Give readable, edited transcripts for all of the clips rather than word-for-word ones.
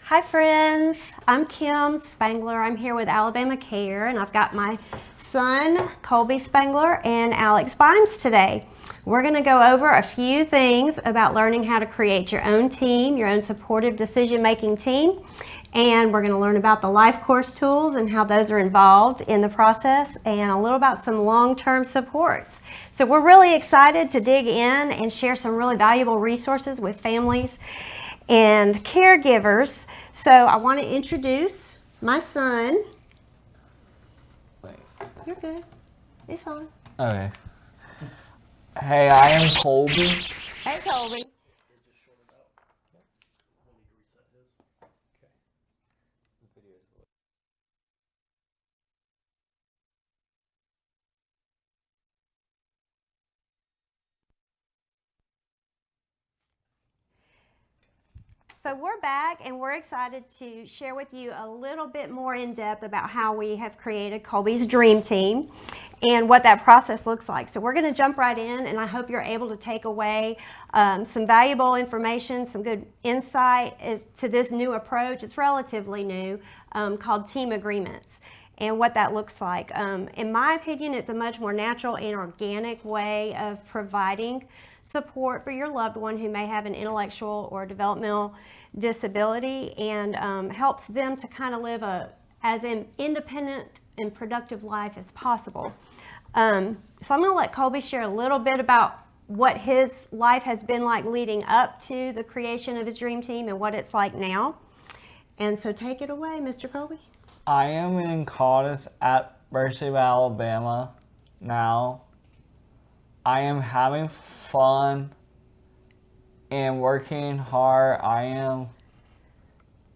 Hi friends, I'm Kim Spangler. I'm here with Alabama Care, and I've got my son Colby Spangler and Alex Bimes today. We're going to go over a few things about learning how to create your own team, your own supportive decision-making team, and we're going to learn about the LifeCourse Tools and how those are involved in the process, and a little about some long-term supports. So we're really excited to dig in and share some really valuable resources with families and caregivers. So I want to introduce my son. Wait. You're good. It's on. Okay. Hey, I am Colby. Hey, Colby. So we're back, and we're excited to share with you a little bit more in depth about how we have created Colby's Dream Team and what that process looks like. So we're going to jump right in, and I hope you're able to take away some valuable information, some good insight to this new approach. It's relatively new, called team agreements, and what that looks like. In my opinion, it's a much more natural and organic way of providing support for your loved one who may have an intellectual or developmental disability, and helps them to kind of live as an independent and productive life as possible. So I'm going to let Colby share a little bit about what his life has been like leading up to the creation of his dream team and what it's like now. And so take it away, Mr. Colby. I am in college at University of Alabama now. I am having fun and working hard. I am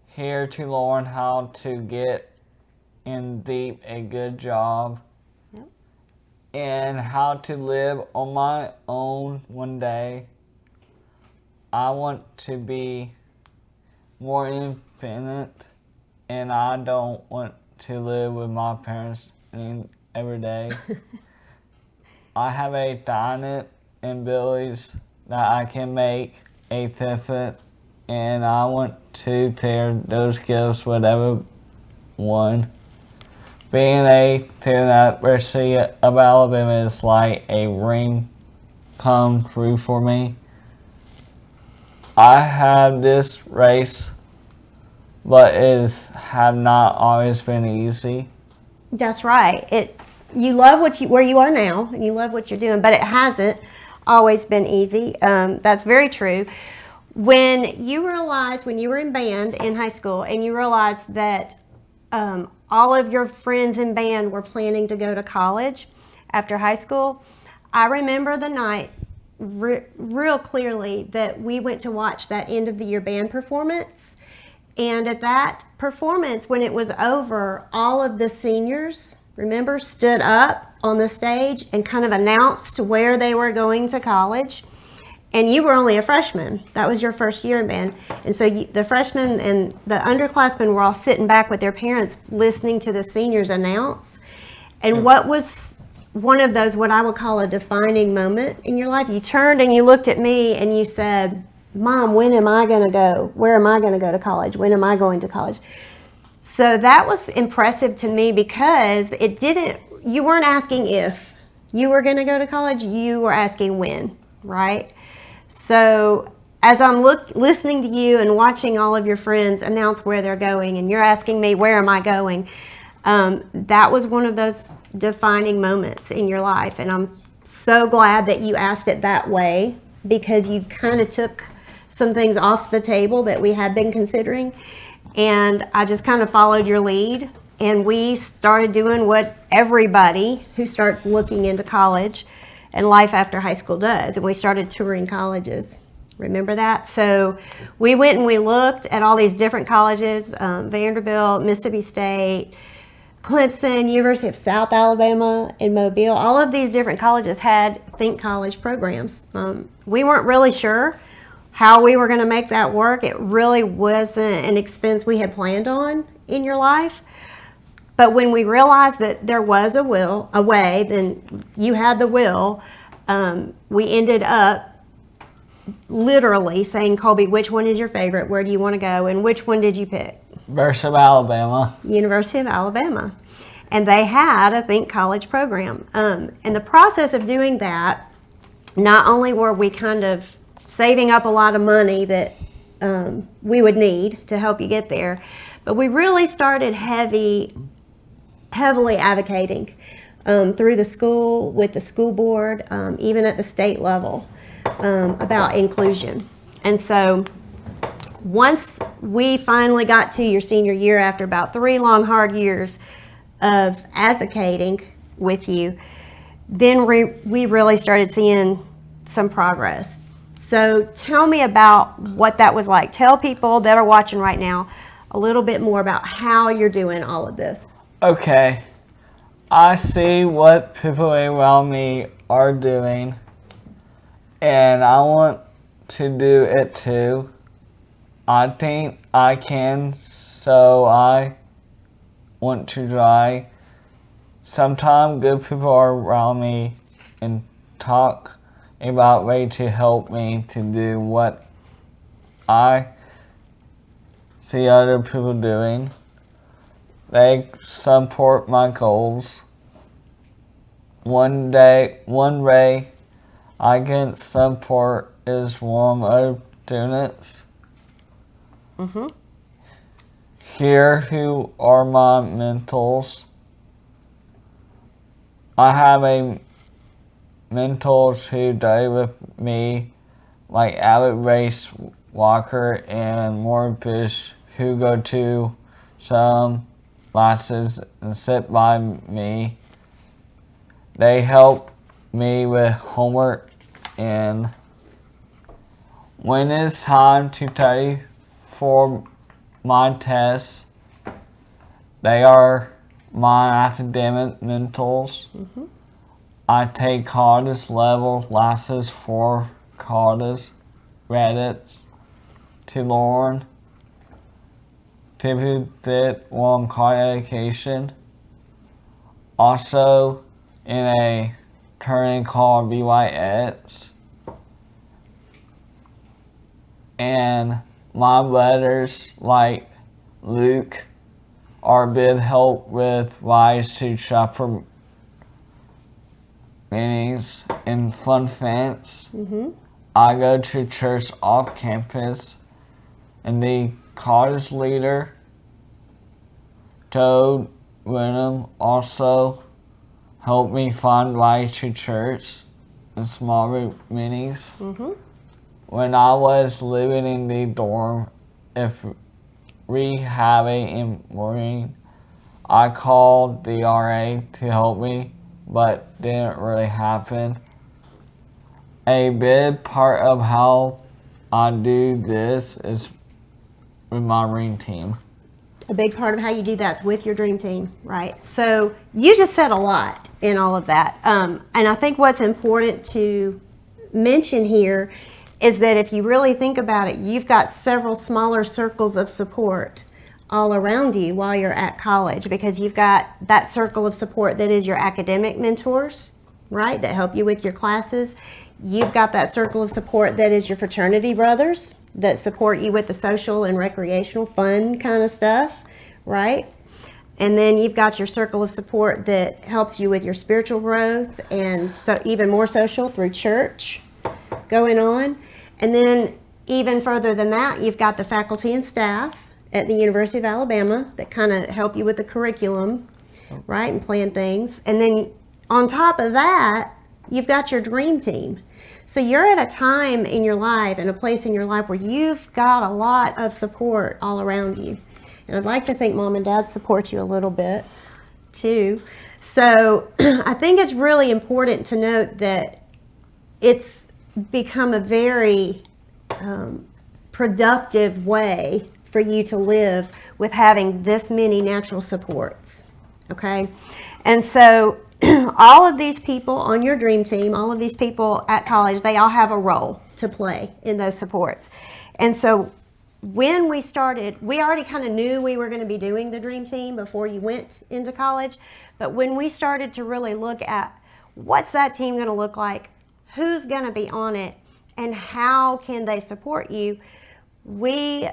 here to learn how to get in deep a good job. Yep. And how to live on my own one day. I want to be more independent, and I don't want to live with my parents every day. I have a talent and abilities that I can make a difference, and I want to share those gifts with everyone. Being a student at University of Alabama is like a dream come true for me. I have this race, but it have not always been easy. That's right. You love where you are now, and you love what you're doing, but it hasn't always been easy. That's very true. When you were in band in high school, and you realized that all of your friends in band were planning to go to college after high school, I remember the night real clearly that we went to watch that end of the year band performance. And at that performance, when it was over, all of the seniors, remember, stood up on the stage and kind of announced where they were going to college. And you were only a freshman. That was your first year in band. And so the freshmen and the underclassmen were all sitting back with their parents listening to the seniors announce. And what was one of those, what I would call a defining moment in your life? You turned and you looked at me and you said, "Mom, when am I going to go? Where am I going to go to college? When am I going to college?" So that was impressive to me, because you weren't asking if you were going to go to college, you were asking when, right? So as I'm listening to you and watching all of your friends announce where they're going, and you're asking me, where am I going? That was one of those defining moments in your life. And I'm so glad that you asked it that way, because you kind of took some things off the table that we had been considering. And I just kind of followed your lead, and we started doing what everybody who starts looking into college and life after high school does. And we started touring colleges. Remember that? So we went and we looked at all these different colleges, Vanderbilt, Mississippi State, Clemson, University of South Alabama in Mobile. All of these different colleges had Think College programs. We weren't really sure how we were going to make that work. It really wasn't an expense we had planned on in your life. But when we realized that there was a way, then you had the will, we ended up literally saying, Colby, which one is your favorite? Where do you want to go? And which one did you pick? University of Alabama. University of Alabama. And they had a Think College program. In the process of doing that, not only were we kind of saving up a lot of money that we would need to help you get there, but we really started heavily advocating through the school, with the school board, even at the state level, about inclusion. And so once we finally got to your senior year, after about 3 long, hard years of advocating with you, then we really started seeing some progress. So tell me about what that was like. Tell people that are watching right now a little bit more about how you're doing all of this. Okay. I see what people around me are doing, and I want to do it too. I think I can, so I want to try. Sometimes good people are around me and talk about ways to help me to do what I see other people doing. They support my goals. One way I can support is one of students. Here who are my mentors. I have a mentors who die with me, like Abbott Race Walker and Morbish, who go to some classes and sit by me. They help me with homework, and when it's time to study for my tests, they are my academic mentors. I take college level classes for college credits to learn to get one college education. Also in a training called BYX. And my brothers, like Luke, are a big help with Rise to Shopper meetings and fun events. I go to church off campus, and the college leader, Toad Wenham, also helped me find Rise to church and small group meetings. When I was living in the dorm, if rehabbing in Maureen, I called the RA to help me, but didn't really happen. A big part of how I do this is with my dream team. A big part of how you do that's with your dream team, right? So you just said a lot in all of that. And I think what's important to mention here is that if you really think about it, you've got several smaller circles of support all around you while you're at college, because you've got that circle of support that is your academic mentors, right, that help you with your classes. You've got that circle of support that is your fraternity brothers that support you with the social and recreational fun kind of stuff, right? And then you've got your circle of support that helps you with your spiritual growth, and so even more social through church going on. And then even further than that, you've got the faculty and staff at the University of Alabama that kind of help you with the curriculum, right, and plan things. And then on top of that, you've got your dream team. So you're at a time in your life and a place in your life where you've got a lot of support all around you. And I'd like to think Mom and Dad support you a little bit too. So I think it's really important to note that it's become a very productive way for you to live with having this many natural supports, okay? And so all of these people on your dream team, all of these people at college, they all have a role to play in those supports. And so when we started, we already kind of knew we were going to be doing the dream team before you went into college, but when we started to really look at what's that team going to look like, who's going to be on it, and how can they support you, we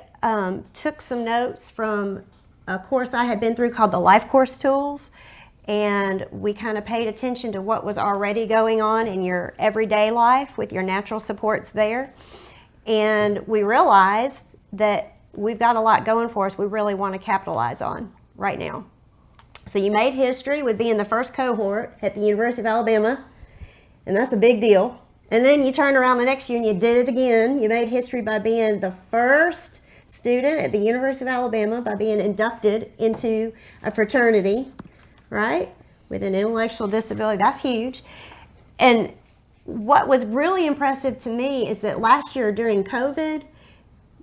took some notes from a course I had been through called the LifeCourse Tools, and we kind of paid attention to what was already going on in your everyday life with your natural supports there. And we realized that we've got a lot going for us we really want to capitalize on right now. So you made history with being the first cohort at the University of Alabama, and that's a big deal. And then you turned around the next year and you did it again. You made history by being the first student at the University of Alabama, by being inducted into a fraternity, right, with an intellectual disability. That's huge. And what was really impressive to me is that last year during COVID,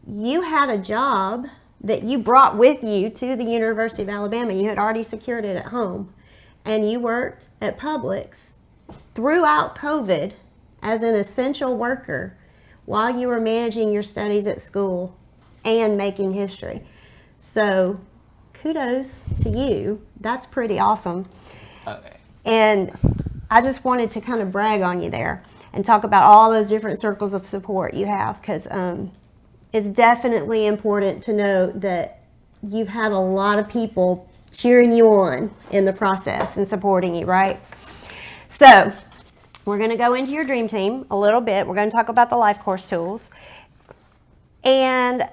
you had a job that you brought with you to the University of Alabama. You had already secured it at home, and you worked at Publix throughout COVID as an essential worker while you were managing your studies at school and making history. So kudos to you. That's pretty awesome. Okay. And I just wanted to kind of brag on you there and talk about all those different circles of support you have, because it's definitely important to know that you've had a lot of people cheering you on in the process and supporting you, right? So we're going to go into your dream team a little bit. We're going to talk about the LifeCourse Tools. And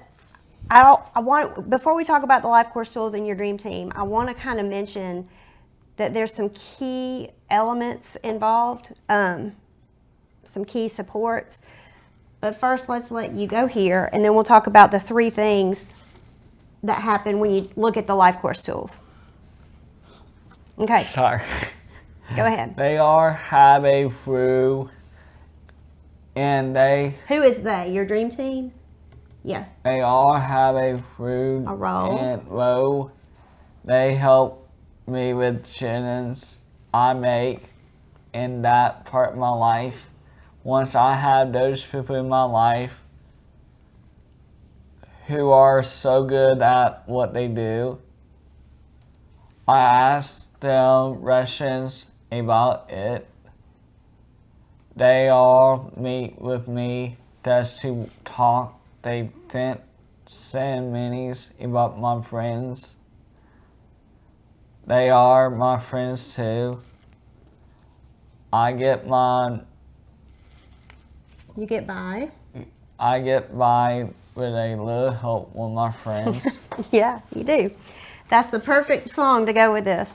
before we talk about the LifeCourse Tools in your dream team, I want to kind of mention that there's some key elements involved, some key supports. But first, let's let you go here, and then we'll talk about the 3 things that happen when you look at the LifeCourse Tools. Okay. Sorry. Go ahead. They are halfway through, and Who is they? Your dream team? Yeah. they are halfway through. A role. And they help me with decisions I make in that part of my life. Once I have those people in my life who are so good at what they do, I ask them questions about it. They all meet with me just to talk. They send minis about my friends. They are my friends too. You get by. I get by with a little help with my friends. Yeah, you do. That's the perfect song to go with this.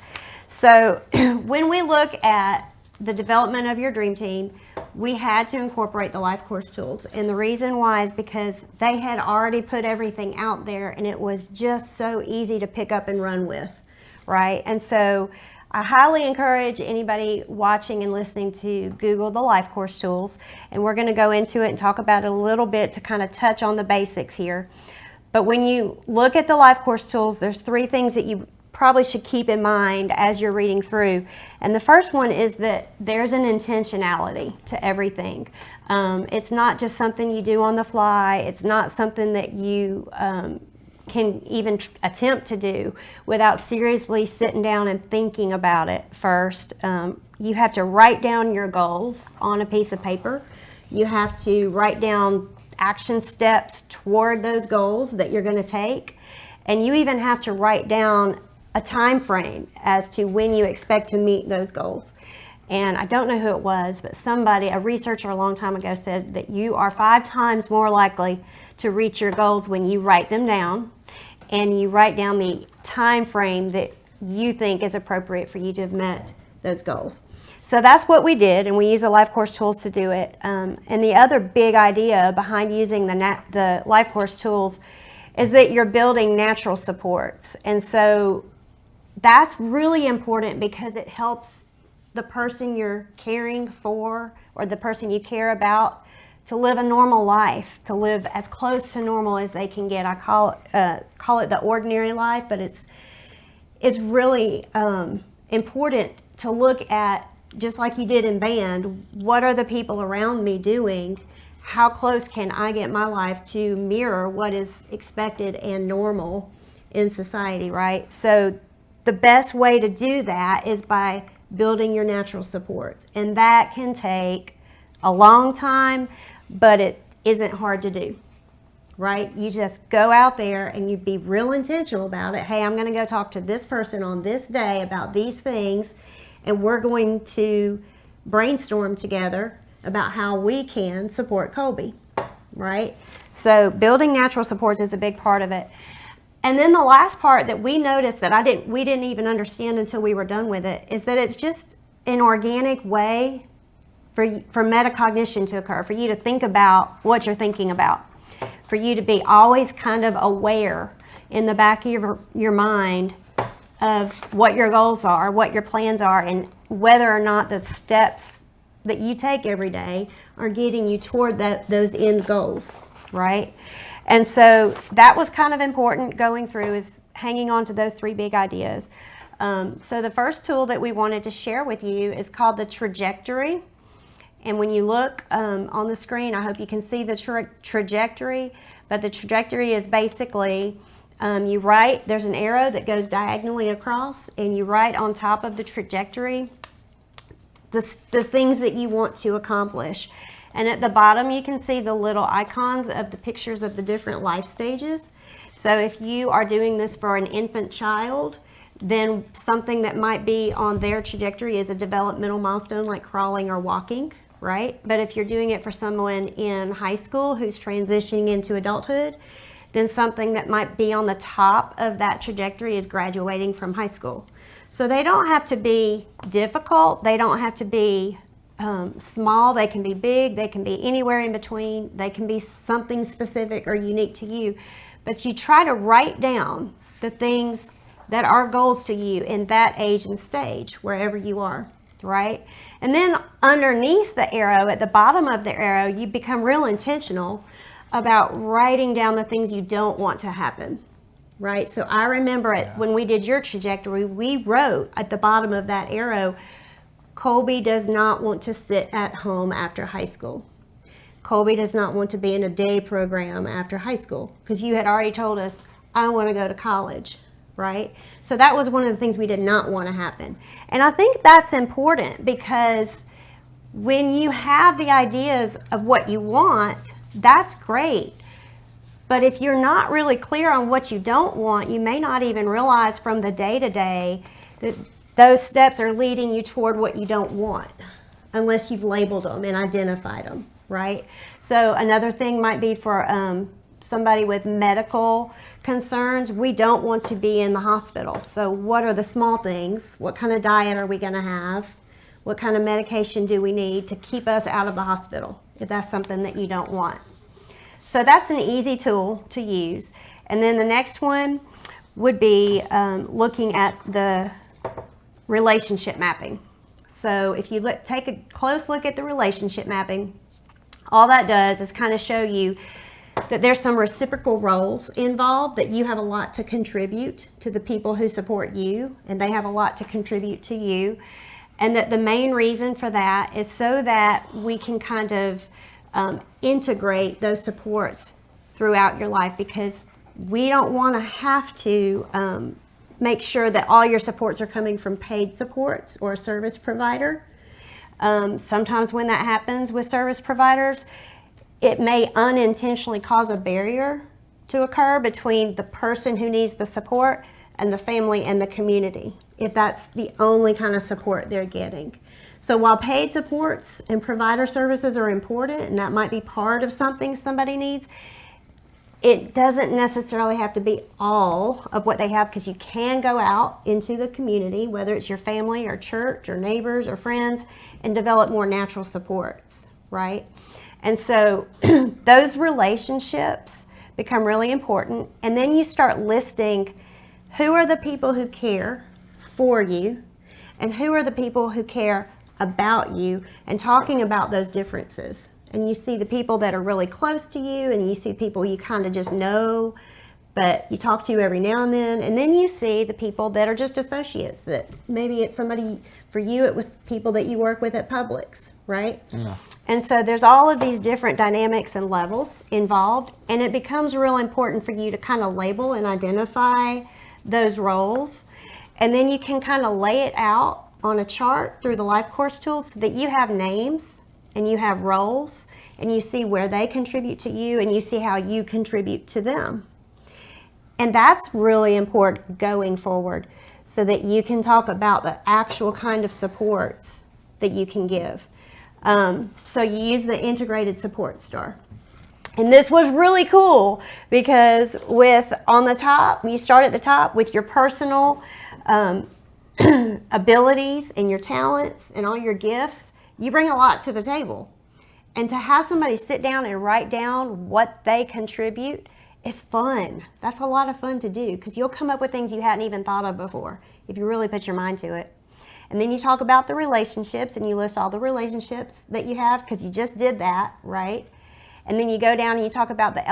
So when we look at the development of your dream team, we had to incorporate the LifeCourse Tools. And the reason why is because they had already put everything out there, and it was just so easy to pick up and run with, right? And so I highly encourage anybody watching and listening to Google the LifeCourse Tools, and we're going to go into it and talk about it a little bit to kind of touch on the basics here. But when you look at the LifeCourse Tools, there's 3 things that you probably should keep in mind as you're reading through. And the first one is that there's an intentionality to everything. It's not just something you do on the fly. It's not something that you can even attempt to do without seriously sitting down and thinking about it first. You have to write down your goals on a piece of paper. You have to write down action steps toward those goals that you're going to take. And you even have to write down a time frame as to when you expect to meet those goals. And I don't know who it was, but a researcher a long time ago said that you are 5 times more likely to reach your goals when you write them down, and you write down the time frame that you think is appropriate for you to have met those goals. So that's what we did, and we use the LifeCourse Tools to do it. And the other big idea behind using the LifeCourse Tools is that you're building natural supports. And so that's really important because it helps the person you're caring for or the person you care about to live a normal life, to live as close to normal as they can get. I call it the ordinary life, but it's really important to look at, just like you did in band, what are the people around me doing? How close can I get my life to mirror what is expected and normal in society, right? So the best way to do that is by building your natural supports. And that can take a long time, but it isn't hard to do, right? You just go out there and you be real intentional about it. Hey, I'm going to go talk to this person on this day about these things, and we're going to brainstorm together about how we can support Colby, right? So building natural supports is a big part of it. And then the last part that we noticed that we didn't even understand until we were done with it is that it's just an organic way for metacognition to occur, for you to think about what you're thinking about, for you to be always kind of aware in the back of your mind of what your goals are, what your plans are, and whether or not the steps that you take every day are getting you toward those end goals, right? And so that was kind of important going through, is hanging on to those 3 big ideas. So the first tool that we wanted to share with you is called the trajectory. And when you look on the screen, I hope you can see the trajectory, but the trajectory is basically, you write, there's an arrow that goes diagonally across, and you write on top of the trajectory the things that you want to accomplish. And at the bottom, you can see the little icons of the pictures of the different life stages. So if you are doing this for an infant child, then something that might be on their trajectory is a developmental milestone like crawling or walking, right? But if you're doing it for someone in high school who's transitioning into adulthood, then something that might be on the top of that trajectory is graduating from high school. So they don't have to be difficult. They don't have to be small. They can be big. They can be anywhere in between. They can be something specific or unique to you. But you try to write down the things that are goals to you in that age and stage, wherever you are, right? And then underneath the arrow, at the bottom of the arrow, you become real intentional about writing down the things you don't want to happen, right? So I remember when we did your trajectory, we wrote at the bottom of that arrow, Colby does not want to sit at home after high school. Colby does not want to be in a day program after high school, because you had already told us, I want to go to college, right? So that was one of the things we did not want to happen. And I think that's important, because when you have the ideas of what you want, that's great. But if you're not really clear on what you don't want, you may not even realize from the day-to-day that those steps are leading you toward what you don't want, unless you've labeled them and identified them, right? So another thing might be for somebody with medical concerns, we don't want to be in the hospital. So what are the small things? What kind of diet are we going to have? What kind of medication do we need to keep us out of the hospital, if that's something that you don't want? So that's an easy tool to use. And then the next one would be looking at the relationship mapping. So if you take a close look at the relationship mapping, all that does is kind of show you that there's some reciprocal roles involved, that you have a lot to contribute to the people who support you, and they have a lot to contribute to you. And that the main reason for that is so that we can kind of integrate those supports throughout your life, because we don't want to have to make sure that all your supports are coming from paid supports or a service provider. Sometimes when that happens with service providers, it may unintentionally cause a barrier to occur between the person who needs the support and the family and the community, if that's the only kind of support they're getting. So while paid supports and provider services are important, and that might be part of something somebody needs, it doesn't necessarily have to be all of what they have, because you can go out into the community, whether it's your family or church or neighbors or friends, and develop more natural supports, right? And so those relationships become really important. And then you start listing who are the people who care for you and who are the people who care about you, and talking about those differences. And you see the people that are really close to you, and you see people you kind of just know, but you talk to every now and then you see the people that are just associates, that maybe it's somebody, for you it was people that you work with at Publix, right? Yeah. And so there's all of these different dynamics and levels involved, and it becomes real important for you to kind of label and identify those roles, and then you can kind of lay it out on a chart through the LifeCourse Tools so that you have names and you have roles, and you see where they contribute to you, and you see how you contribute to them. And that's really important going forward, so that you can talk about the actual kind of supports that you can give. So you use the integrated support star. And this was really cool because on the top, you start at the top with your personal abilities and your talents and all your gifts. You bring a lot to the table. And to have somebody sit down and write down what they contribute, it's fun. That's a lot of fun to do because you'll come up with things you hadn't even thought of before if you really put your mind to it. And then you talk about the relationships, and you list all the relationships that you have because you just did that, right? And then you go down and you talk about the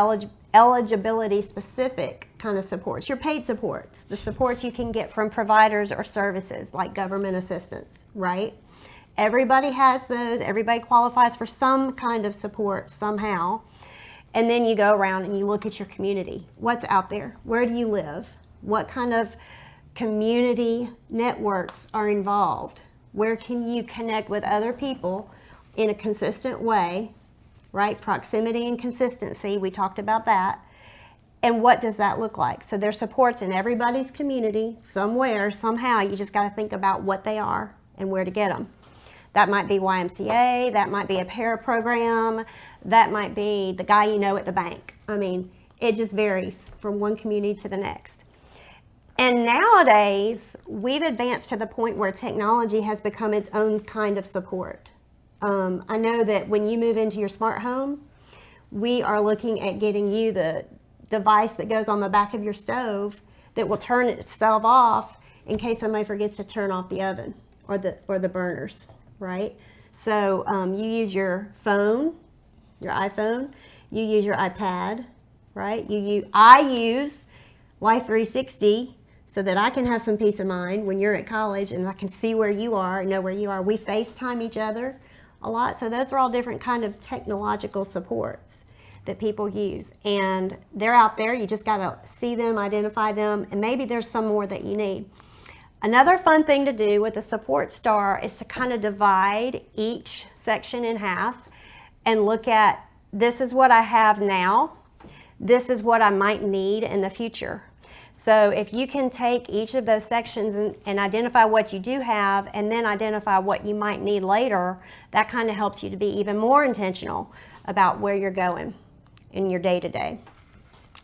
eligibility specific kind of supports, your paid supports, the supports you can get from providers or services like government assistance, right? Everybody has those. Everybody qualifies for some kind of support somehow. And then you go around and you look at your community. What's out there? Where do you live? What kind of community networks are involved? Where can you connect with other people in a consistent way, right? Proximity and consistency, we talked about that. And what does that look like? So there's supports in everybody's community, somewhere, somehow. You just got to think about what they are and where to get them. That might be YMCA, that might be a para program, that might be the guy you know at the bank. I mean, it just varies from one community to the next. And nowadays, we've advanced to the point where technology has become its own kind of support. I know that when you move into your smart home, we are looking at getting you the device that goes on the back of your stove that will turn itself off in case somebody forgets to turn off the oven or the burners, right? So you use your phone, your iPhone, you use your iPad, right? I use Life 360 so that I can have some peace of mind when you're at college and I can see where you are, know where you are. We FaceTime each other a lot, so those are all different kind of technological supports that people use. And they're out there, you just gotta see them, identify them, and maybe there's some more that you need. Another fun thing to do with the support star is to kind of divide each section in half and look at, this is what I have now, this is what I might need in the future. So if you can take each of those sections and identify what you do have and then identify what you might need later, that kind of helps you to be even more intentional about where you're going in your day-to-day.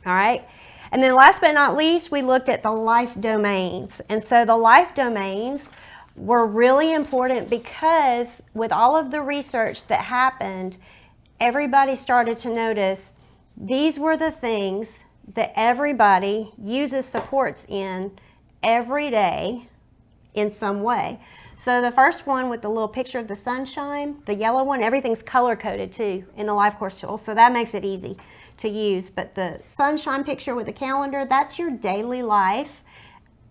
All right. And then last but not least, we looked at the life domains. And so the life domains were really important because with all of the research that happened, everybody started to notice these were the things that everybody uses supports in every day in some way. So the first one with the little picture of the sunshine, the yellow one, everything's color coded too in the LifeCourse Tools, so that makes it easy to use. But the sunshine picture with the calendar, that's your daily life,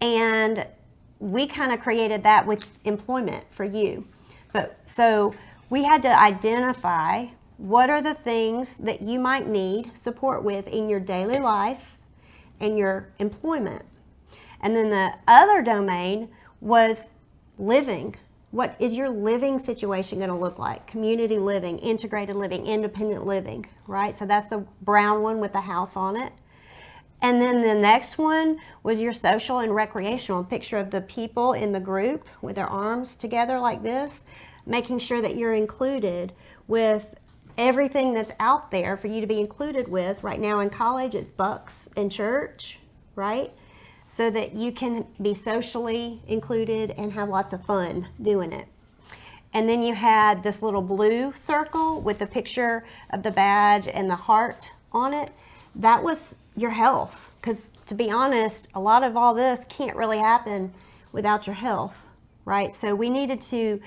and we kind of created that with employment for you. But so we had to identify what are the things that you might need support with in your daily life and your employment. And then the other domain was living. What is your living situation going to look like? Community living, integrated living, independent living, right? So that's the brown one with the house on it. And then the next one was your social and recreational, picture of the people in the group with their arms together like this, making sure that you're included with everything that's out there for you to be included with. Right now in college, it's Bucks and church, right? So that you can be socially included and have lots of fun doing it. And then you had this little blue circle with the picture of the badge and the heart on it. That was your health, because to be honest, a lot of all this can't really happen without your health, right? So we needed to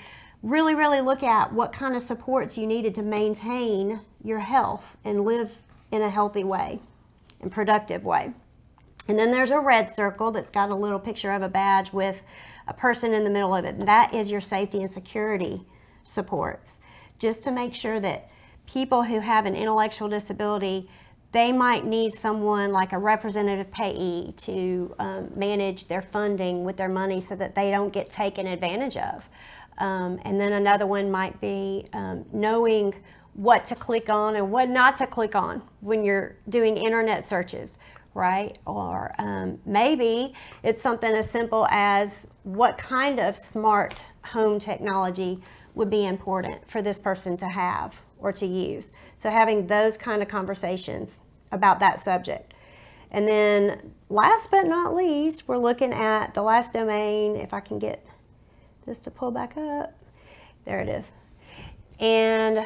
really, really look at what kind of supports you needed to maintain your health and live in a healthy way and productive way. And then there's a red circle that's got a little picture of a badge with a person in the middle of it. And that is your safety and security supports, just to make sure that people who have an intellectual disability, they might need someone like a representative payee to manage their funding with their money so that they don't get taken advantage of. And then another one might be knowing what to click on and what not to click on when you're doing internet searches, right? Or maybe it's something as simple as what kind of smart home technology would be important for this person to have or to use. So having those kind of conversations about that subject. And then last but not least, we're looking at the last domain. If I can get this to pull back up. There it is. And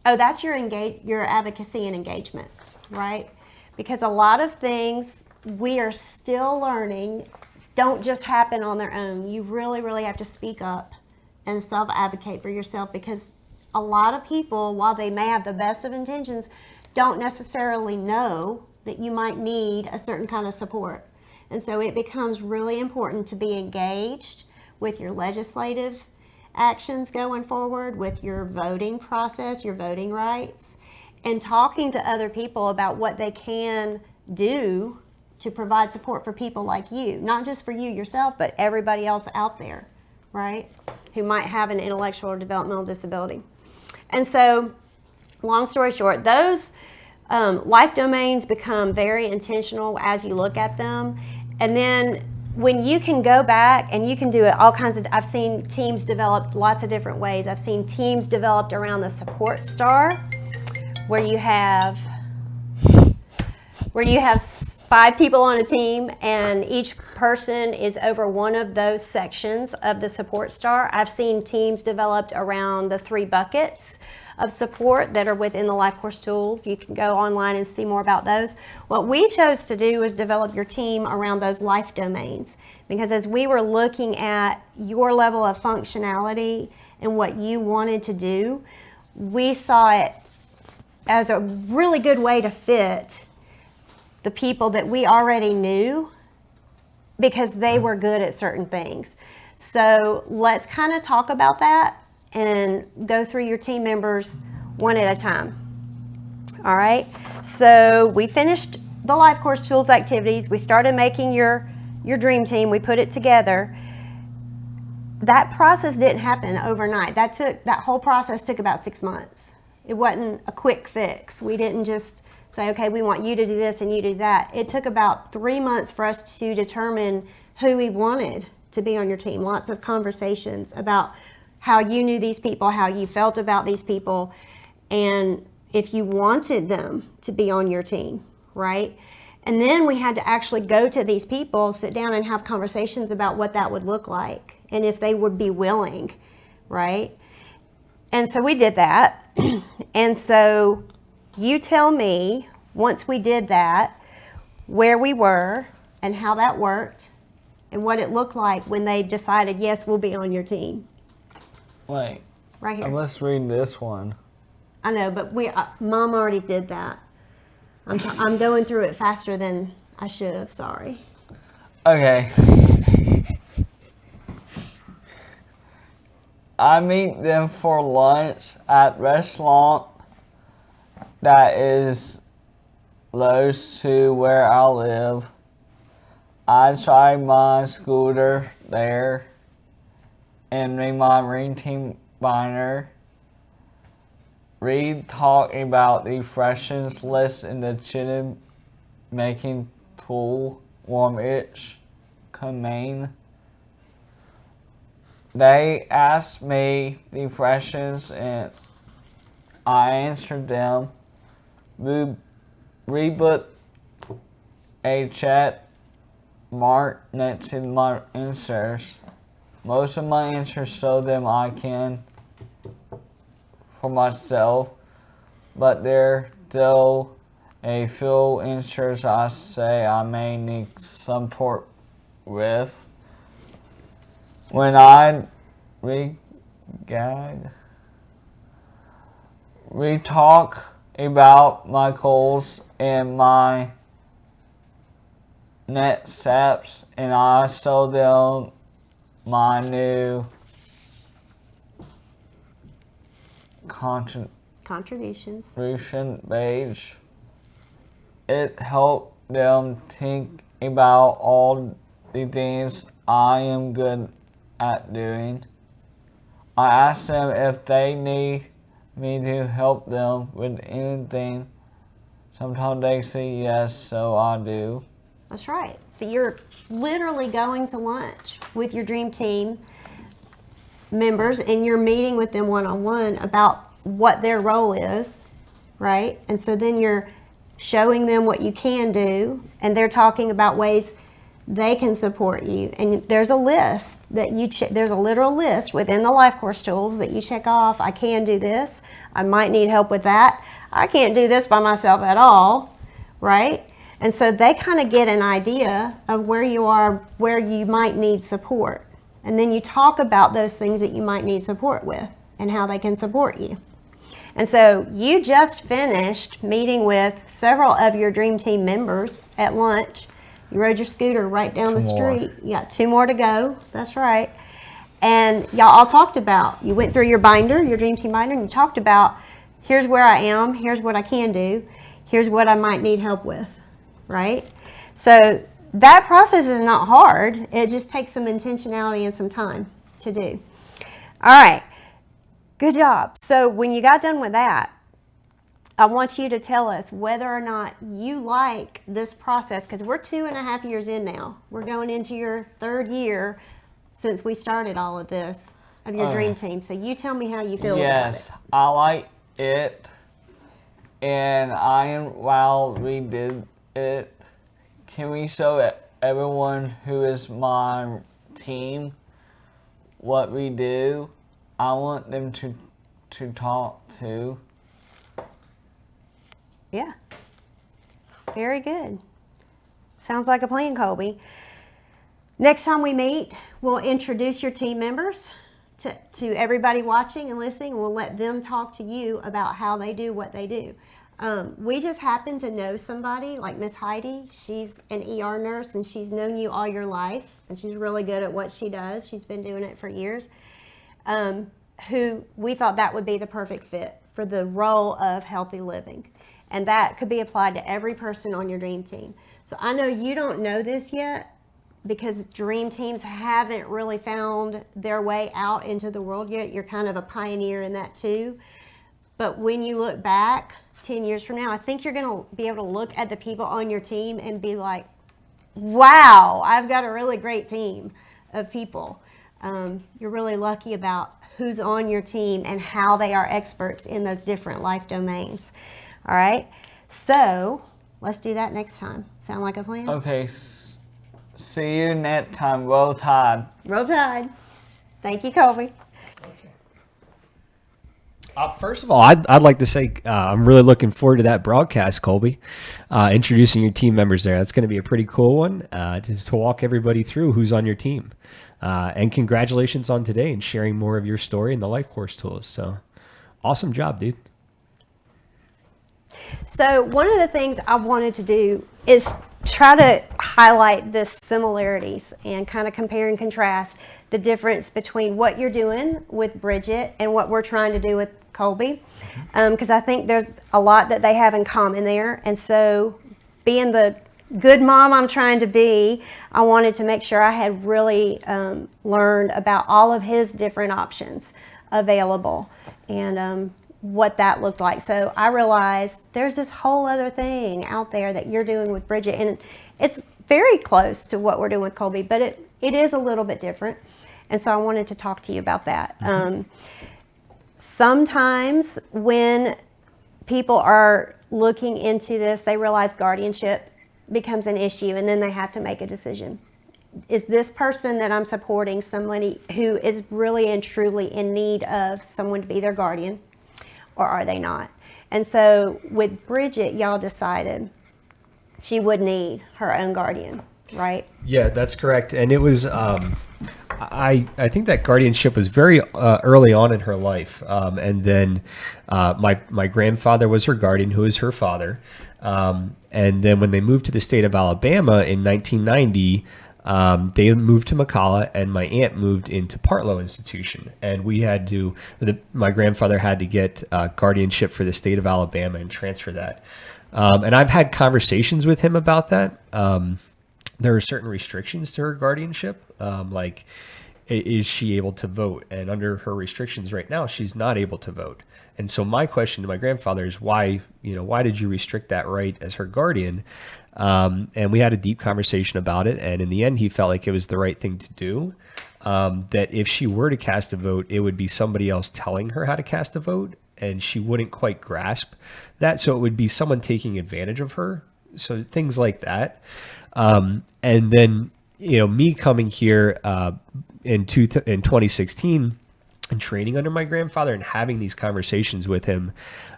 that's your advocacy and engagement, right? Because a lot of things we are still learning don't just happen on their own. You really, really have to speak up and self-advocate for yourself, because a lot of people, while they may have the best of intentions, don't necessarily know that you might need a certain kind of support. And so it becomes really important to be engaged with your legislative actions going forward, with your voting process, your voting rights, and talking to other people about what they can do to provide support for people like you, not just for you yourself, but everybody else out there, right, who might have an intellectual or developmental disability. And so, long story short, those life domains become very intentional as you look at them. And then when you can go back and you can do it all kinds of, I've seen teams developed lots of different ways. I've seen teams developed around the support star, where you have 5 people on a team and each person is over one of those sections of the support star. I've seen teams developed around the 3 buckets of support that are within the LifeCourse Tools. You can go online and see more about those. What we chose to do was develop your team around those life domains, because as we were looking at your level of functionality and what you wanted to do, we saw it as a really good way to fit the people that we already knew, because they were good at certain things. So let's kind of talk about that and go through your team members one at a time. All right, so we finished the LifeCourse Tools activities. We started making your dream team. We put it together. That process didn't happen overnight. That whole process took about 6 months. It wasn't a quick fix. We didn't just say, okay, we want you to do this and you do that. It took about 3 months for us to determine who we wanted to be on your team. Lots of conversations about how you knew these people, how you felt about these people, and if you wanted them to be on your team, right? And then we had to actually go to these people, sit down and have conversations about what that would look like and if they would be willing, right? And so we did that. And so you tell me, once we did that, where we were and how that worked and what it looked like when they decided, yes, we'll be on your team. Wait. Right here. Let's read this one. I know, but Mom already did that. I'm going through it faster than I should have. Sorry. Okay. I meet them for lunch at restaurant that is close to where I live. I try my scooter there and read my reading binder. Read talk about the fractions list in the chicken making tool warm each command. They asked me the questions and I answered them. We put a chat mark next to my answers. Most of my answers show them I can for myself, but there still a few answers I say I may need support with. When I we talk about my goals and my next steps, and I show them my new Contributions page. It helped them think about all the things I am good at doing. I asked them if they need me to help them with anything. Sometimes they say yes, so I do. That's right. So you're literally going to lunch with your dream team members and you're meeting with them one-on-one about what their role is, right? And so then you're showing them what you can do, and they're talking about ways they can support you. And there's a list that you check. There's a literal list within the LifeCourse Tools that you check off. I can do this. I might need help with that. I can't do this by myself at all, right? And so they kind of get an idea of where you are, where you might need support. And then you talk about those things that you might need support with and how they can support you. And so you just finished meeting with several of your dream team members at lunch. You rode your scooter right down the street. You got 2 more to go. That's right. And y'all all talked about, you went through your binder, your dream team binder, and you talked about, here's where I am, here's what I can do, here's what I might need help with, right? So that process is not hard. It just takes some intentionality and some time to do. All right. Good job. So when you got done with that, I want you to tell us whether or not you like this process, because we're 2.5 years in now. We're going into your 3rd year since we started all of this of your dream team. So you tell me how you feel about it. Yes, I like it. And while we did it, can we show everyone who is my team what we do? I want them to talk to. Yeah. Very good. Sounds like a plan, Colby. Next time we meet, we'll introduce your team members to everybody watching and listening, and we'll let them talk to you about how they do what they do. We just happen to know somebody like Miss Heidi. She's an ER nurse, and she's known you all your life, and she's really good at what she does. She's been doing it for years. Who we thought that would be the perfect fit for the role of healthy living. And that could be applied to every person on your dream team. So I know you don't know this yet because dream teams haven't really found their way out into the world yet. You're kind of a pioneer in that too. But when you look back 10 years from now, I think you're going to be able to look at the people on your team and be like, wow, I've got a really great team of people. You're really lucky about who's on your team and how they are experts in those different life domains. All right, so let's do that next time. Sound like a plan? Okay, see you next time. Roll Tide. Roll Tide. Thank you, Colby. First of all, I'd like to say I'm really looking forward to that broadcast, Colby, introducing your team members there. That's going to be a pretty cool one to walk everybody through who's on your team. And congratulations on today and sharing more of your story in the LifeCourse Tools. So awesome job, dude. So one of the things I wanted to do is try to highlight the similarities and kind of compare and contrast the difference between what you're doing with Bridget and what we're trying to do with Colby, because I think there's a lot that they have in common there. And so being the good mom I'm trying to be, I wanted to make sure I had really learned about all of his different options available and what that looked like. So I realized there's this whole other thing out there that you're doing with Bridget, and it's very close to what we're doing with Colby, but it is a little bit different. And so I wanted to talk to you about that. Sometimes when people are looking into this, they realize guardianship becomes an issue, and then they have to make a decision. Is this person that I'm supporting somebody who is really and truly in need of someone to be their guardian, or are they not? And so with Bridget, y'all decided she would need her own guardian, right? Yeah, that's correct. And it was, I think that guardianship was very early on in her life. And then my grandfather was her guardian, who is her father. And then when they moved to the state of Alabama in 1990, they moved to McCalla, and my aunt moved into Partlow Institution. And we had to, my grandfather had to get guardianship for the state of Alabama and transfer that. And I've had conversations with him about that. There are certain restrictions to her guardianship. Like is she able to vote? And under her restrictions right now, she's not able to vote. And so my question to my grandfather is why did you restrict that right as her guardian? And we had a deep conversation about it. And in the end, he felt like it was the right thing to do. That if she were to cast a vote, it would be somebody else telling her how to cast a vote, and she wouldn't quite grasp that. So it would be someone taking advantage of her. So things like that. And then, me coming here in 2016 and training under my grandfather and having these conversations with him,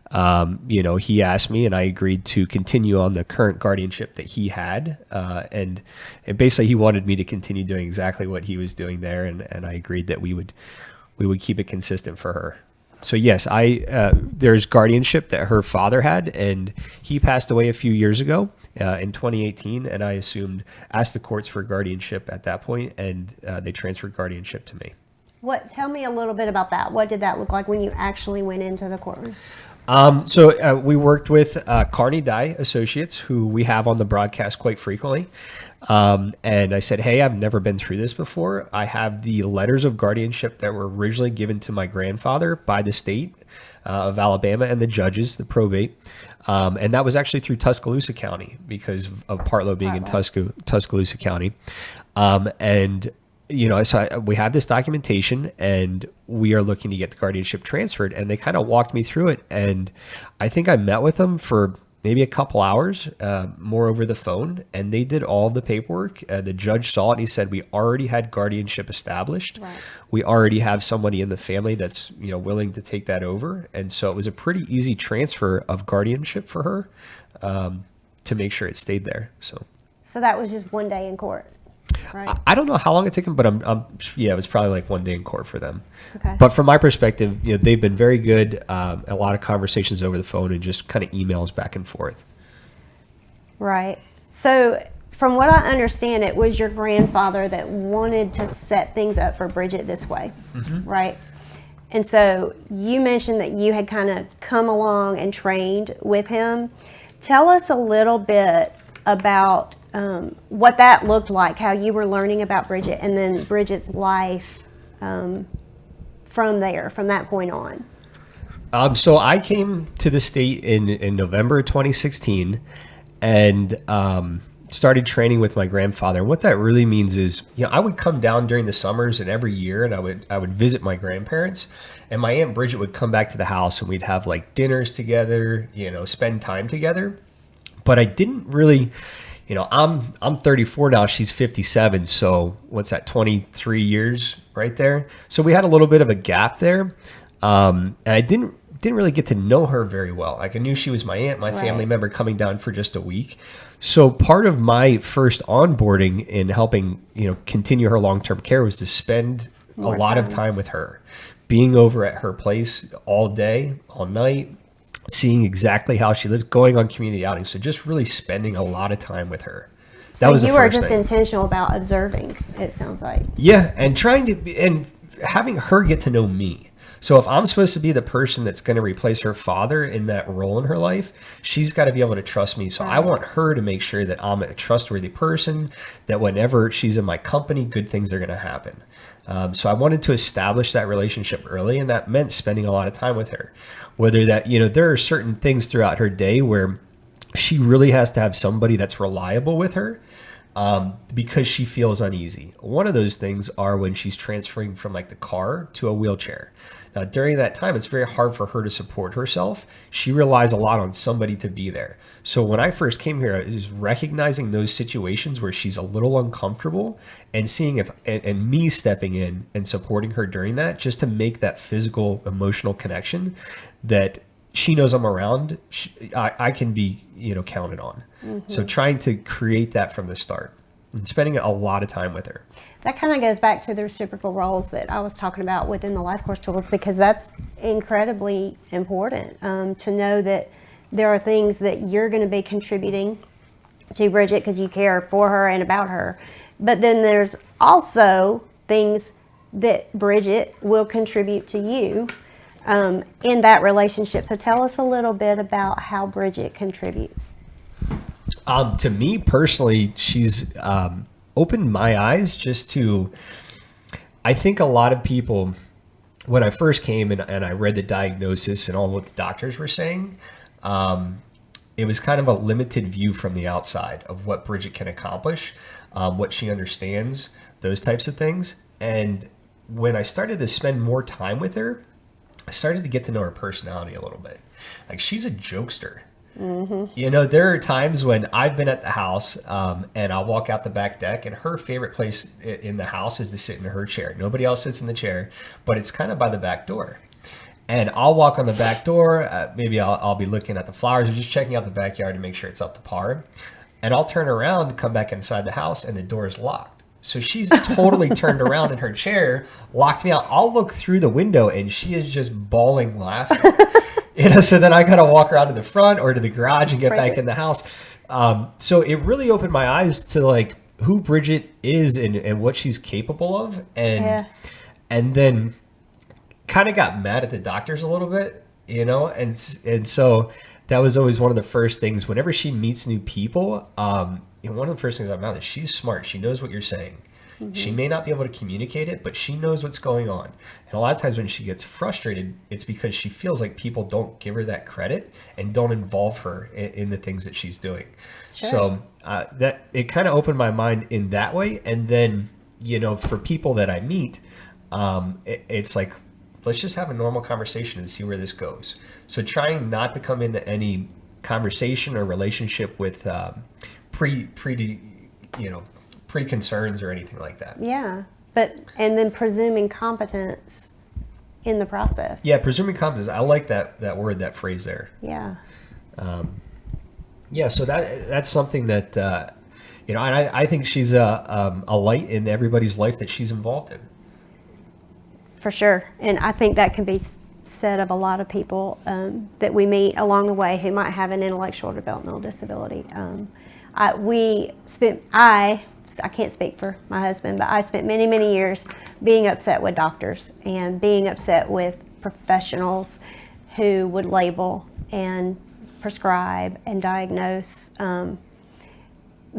he asked me and I agreed to continue on the current guardianship that he had. And basically he wanted me to continue doing exactly what he was doing there. And I agreed that we would keep it consistent for her. So yes, there's guardianship that her father had, and he passed away a few years ago in 2018. And I asked the courts for guardianship at that point, and they transferred guardianship to me. Tell me a little bit about that. What did that look like when you actually went into the courtroom? So we worked with Carney Dye Associates, who we have on the broadcast quite frequently. And I said, hey, I've never been through this before. I have the letters of guardianship that were originally given to my grandfather by the state of Alabama and the judges, the probate. And that was actually through Tuscaloosa County because of Partlow being in Tuscaloosa County. So we have this documentation and we are looking to get the guardianship transferred, and they kind of walked me through it. And I think I met with them for maybe a couple hours, more over the phone, and they did all of the paperwork. The judge saw it and he said, we already had guardianship established. Right. We already have somebody in the family that's, willing to take that over. And so it was a pretty easy transfer of guardianship for her, to make sure it stayed there. So that was just one day in court. Right. I don't know how long it took them, but it was probably like one day in court for them. Okay. But from my perspective, they've been very good. A lot of conversations over the phone and just kind of emails back and forth. Right. So from what I understand, it was your grandfather that wanted to set things up for Bridget this way, right? And so you mentioned that you had kind of come along and trained with him. Tell us a little bit about what that looked like, how you were learning about Bridget, and then Bridget's life from that point on. So I came to the state in November 2016 and started training with my grandfather. And what that really means is, I would come down during the summers and every year, and I would visit my grandparents, and my Aunt Bridget would come back to the house and we'd have like dinners together, spend time together. But I didn't really, I'm 34 now, she's 57. So what's that, 23 years right there? So we had a little bit of a gap there. And I didn't really get to know her very well. Like I knew she was my aunt, my family member coming down for just a week. So part of my first onboarding in helping, continue her long-term care was to spend a lot of time with her, being over at her place all day, all night, seeing exactly how she lives, going on community outings. So just really spending a lot of time with her. That was the first thing. You were just intentional about observing, it sounds like. Yeah, and having her get to know me. So if I'm supposed to be the person that's going to replace her father in that role in her life, she's got to be able to trust me. So I want her to make sure that I'm a trustworthy person, that whenever she's in my company, good things are going to happen. So I wanted to establish that relationship early, and that meant spending a lot of time with her. Whether that, there are certain things throughout her day where she really has to have somebody that's reliable with her, because she feels uneasy. One of those things are when she's transferring from like the car to a wheelchair. Now, during that time, it's very hard for her to support herself. She relies a lot on somebody to be there. So when I first came here, I was recognizing those situations where she's a little uncomfortable and seeing and me stepping in and supporting her during that, just to make that physical, emotional connection that she knows I'm around. I can be, counted on. Mm-hmm. So trying to create that from the start and spending a lot of time with her. That kind of goes back to the reciprocal roles that I was talking about within the LifeCourse Tools, because that's incredibly important, to know that there are things that you're going to be contributing to Bridget because you care for her and about her. But then there's also things that Bridget will contribute to you in that relationship. So tell us a little bit about how Bridget contributes. To me personally, she's opened my eyes just to, I think a lot of people, when I first came and I read the diagnosis and all what the doctors were saying, it was kind of a limited view from the outside of what Bridget can accomplish, what she understands, those types of things. And when I started to spend more time with her, I started to get to know her personality a little bit. Like, she's a jokester. You know, there are times when I've been at the house and I'll walk out the back deck, and her favorite place in the house is to sit in her chair. Nobody else sits in the chair, but it's kind of by the back door. And I'll walk on the back door. Maybe I'll be looking at the flowers or just checking out the backyard to make sure it's up to par. And I'll turn around, come back inside the house, and the door is locked. So she's totally turned around in her chair, locked me out. I'll look through the window, and she is just bawling laughing. You know, so then I got to walk her out to the front or to the garage and get back in the house. So it really opened my eyes to like who Bridget is and what she's capable of. And then kind of got mad at the doctors a little bit, you know? And so that was always one of the first things whenever she meets new people. You know, one of the first things I'm out is she's smart. She knows what you're saying. She may not be able to communicate it, but she knows what's going on. And a lot of times when she gets frustrated, it's because she feels like people don't give her that credit and don't involve her in the things that she's doing. Sure. So that it kind of opened my mind in that way. And then, you know, for people that I meet, it's like, let's just have a normal conversation and see where this goes. So trying not to come into any conversation or relationship with pre-concerns or anything like that. Yeah, and then presuming competence in the process. Yeah, presuming competence. I like that word, that phrase there. Yeah. Yeah, so that's something that, you know, and I think she's a light in everybody's life that she's involved in. For sure. And I think that can be said of a lot of people that we meet along the way who might have an intellectual or developmental disability. I can't speak for my husband, but I spent many, many years being upset with doctors and being upset with professionals who would label and prescribe and diagnose.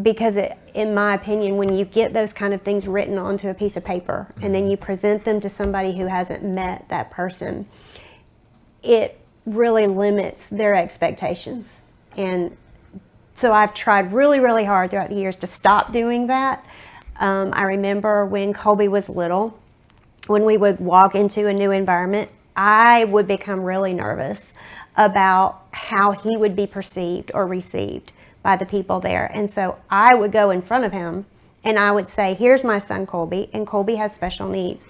Because in my opinion, when you get those kind of things written onto a piece of paper and then you present them to somebody who hasn't met that person, it really limits their expectations. And so I've tried really, really hard throughout the years to stop doing that. I remember when Colby was little, when we would walk into a new environment, I would become really nervous about how he would be perceived or received by the people there. And so I would go in front of him and I would say, here's my son Colby, and Colby has special needs.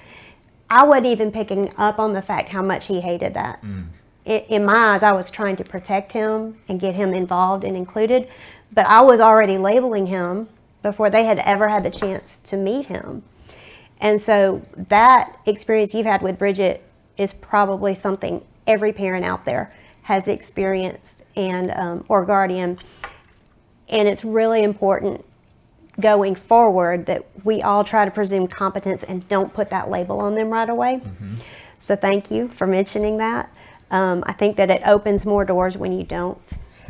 I wasn't even picking up on the fact how much he hated that. In my eyes, I was trying to protect him and get him involved and included, but I was already labeling him before they had ever had the chance to meet him. And so that experience you've had with Bridget is probably something every parent out there has experienced and or guardian. And it's really important going forward that we all try to presume competence and don't put that label on them right away. So thank you for mentioning that. I think that it opens more doors when you don't.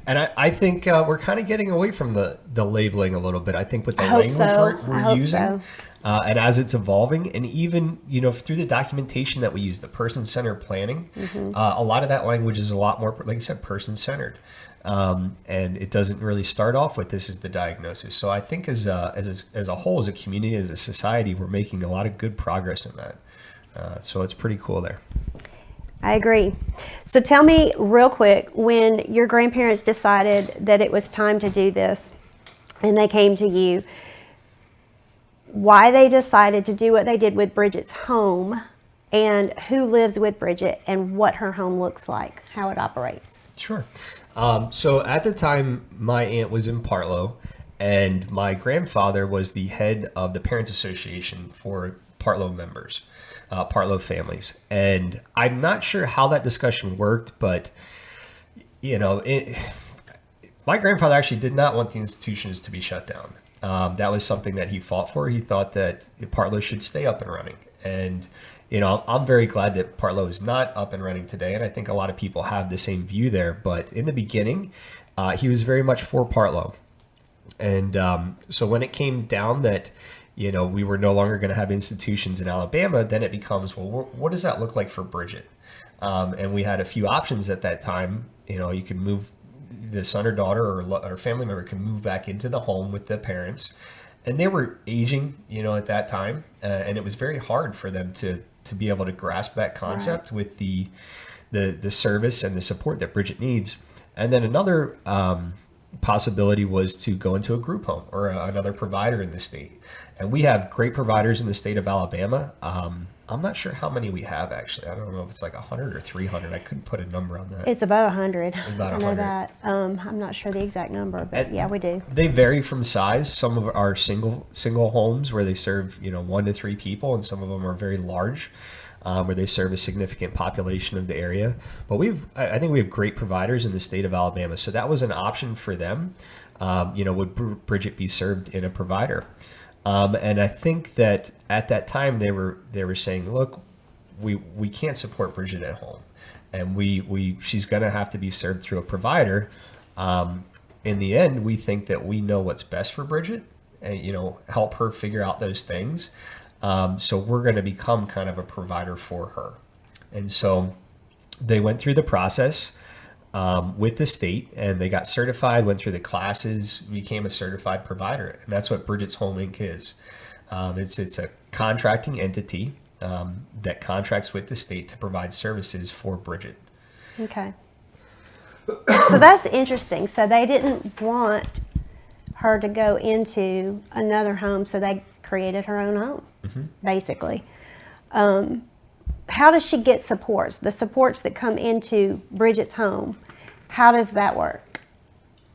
And I think we're kind of getting away from the labeling a little bit. I think with the language we're using, and as it's evolving, and even, you know, through the documentation that we use, the person-centered planning, a lot of that language is a lot more, like I said, person-centered. And it doesn't really start off with this is the diagnosis. So I think as a whole, as a community, as a society, we're making a lot of good progress in that. So it's pretty cool there. I agree. So tell me real quick, when your grandparents decided that it was time to do this and they came to you, why they decided to do what they did with Bridget's home and who lives with Bridget and what her home looks like, how it operates. Sure. So at the time, my aunt was in Partlow and my grandfather was the head of the Parents Association for Partlow members. Partlow families. And I'm not sure how that discussion worked, but, you know, my grandfather actually did not want the institutions to be shut down. That was something that he fought for. He thought that Partlow should stay up and running. And, you know, I'm very glad that Partlow is not up and running today. And I think a lot of people have the same view there. But in the beginning, he was very much for Partlow. And so when it came down that, we were no longer going to have institutions in Alabama, then it becomes, well, what does that look like for Bridget? And we had a few options at that time. You could move, the son or daughter or family member can move back into the home with the parents. And they were aging, at that time. And it was very hard for them to be able to grasp that concept with the service and the support that Bridget needs. And then another possibility was to go into a group home or another provider in the state. And we have great providers in the state of Alabama. I'm not sure how many we have, actually. I don't know if it's like 100 or 300. I couldn't put a number on that. It's about 100. About I 100. know that. I'm not sure the exact number, but yeah, we do. They vary from size. Some of our single homes where they serve 1 to 3 people, and some of them are very large, where they serve a significant population of the area. But I think we have great providers in the state of Alabama, so that was an option for them. Would Bridget be served in a provider? And I think that at that time they were saying, look, we can't support Bridget at home, and she's going to have to be served through a provider. In the end, we think that we know what's best for Bridget, and help her figure out those things. So we're going to become kind of a provider for her. And so they went through the process with the state, and they got certified, went through the classes, became a certified provider. And that's what Bridget's Home Inc. is. It's a contracting entity that contracts with the state to provide services for Bridget. Okay. So that's interesting. So they didn't want her to go into another home, so they created her own home, basically. How does she get supports? The supports that come into Bridget's home, how does that work?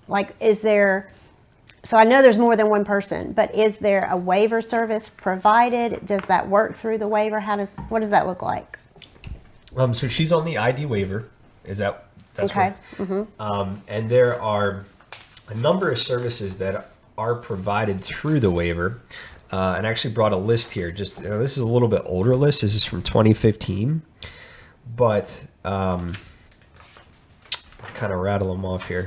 Like, so I know there's more than one person, but is there a waiver service provided? Does that work through the waiver? What does that look like? So she's on the ID waiver. That's okay. And there are a number of services that are provided through the waiver. And I actually brought a list here. This is a little bit older list. This is from 2015, but I'll kind of rattle them off here.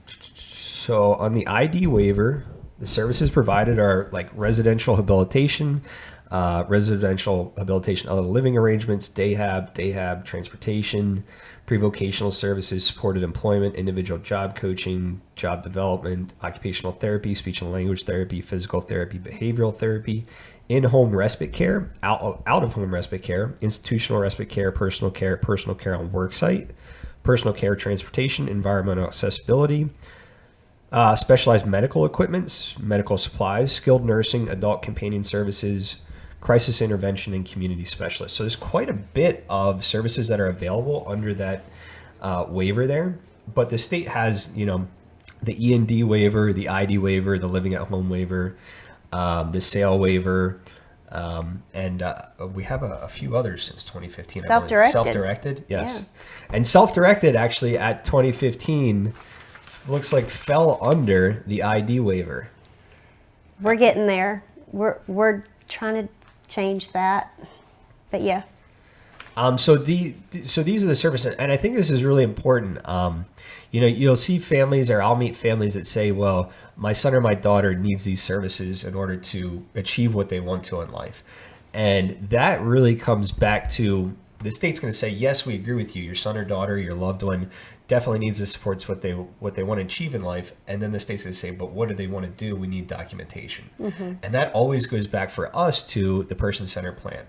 So on the ID waiver, the services provided are like residential habilitation, other living arrangements, day-hab, transportation, pre-vocational services, supported employment, individual job coaching, job development, occupational therapy, speech and language therapy, physical therapy, behavioral therapy, in-home respite care, out-of-home respite care, institutional respite care, personal care on work site, personal care transportation, environmental accessibility, specialized medical equipment, medical supplies, skilled nursing, adult companion services, crisis intervention, and community specialists. So there's quite a bit of services that are available under that waiver there. But the state has, the E&D waiver, the ID waiver, the living at home waiver, the sale waiver, and we have a few others since 2015. Self-directed. Self-directed, yes. Yeah. And self-directed actually at 2015 looks like fell under the ID waiver. We're getting there. We're trying to change that, but yeah. So these are the services, and I think this is really important. You'll see families, or I'll meet families that say, well, my son or my daughter needs these services in order to achieve what they want to in life. And that really comes back to the state's going to say, yes, we agree with you. Your son or daughter, your loved one definitely needs the supports, what they want to achieve in life. And then the state's going to say, but what do they want to do? We need documentation. And that always goes back for us to the person-centered plan.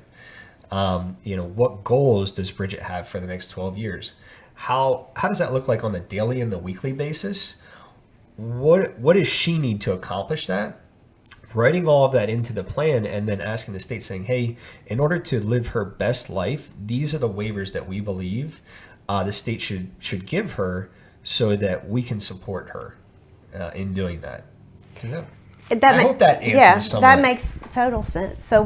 What goals does Bridget have for the next 12 years? How does that look like on the daily and the weekly basis? What does she need to accomplish that? Writing all of that into the plan, and then asking the state, saying, hey, in order to live her best life, these are the waivers that we believe the state should give her so that we can support her in doing that. I hope that answers somewhat. That makes total sense. So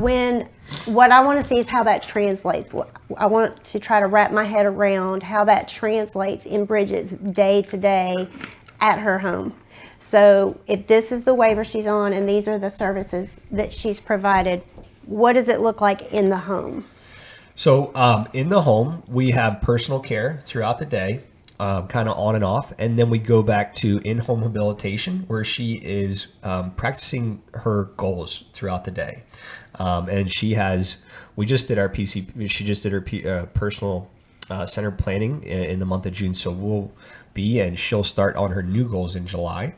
what I want to see is how that translates. I want to try to wrap my head around how that translates in Bridget's day-to-day at her home. So if this is the waiver she's on and these are the services that she's provided, what does it look like in the home? So in the home, we have personal care throughout the day. kind of on and off. And then we go back to in-home habilitation, where she is practicing her goals throughout the day. And we just did our she just did her personal centered planning in the month of June. So she'll start on her new goals in July.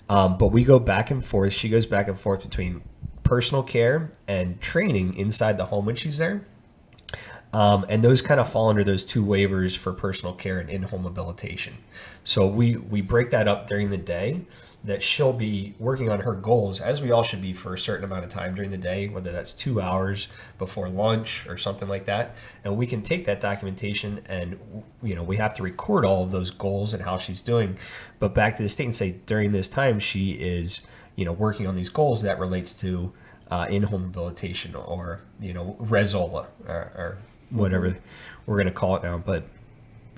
But we go back and forth. She goes back and forth between personal care and training inside the home when she's there. And those kind of fall under those two waivers for personal care and in-home habilitation. So we break that up during the day, that she'll be working on her goals, as we all should be, for a certain amount of time during the day, whether that's 2 hours before lunch or something like that. And we can take that documentation and, we have to record all of those goals and how she's doing. But back to the state and say, during this time, she is, working on these goals that relates to in-home habilitation or, Rezola or whatever we're going to call it now. But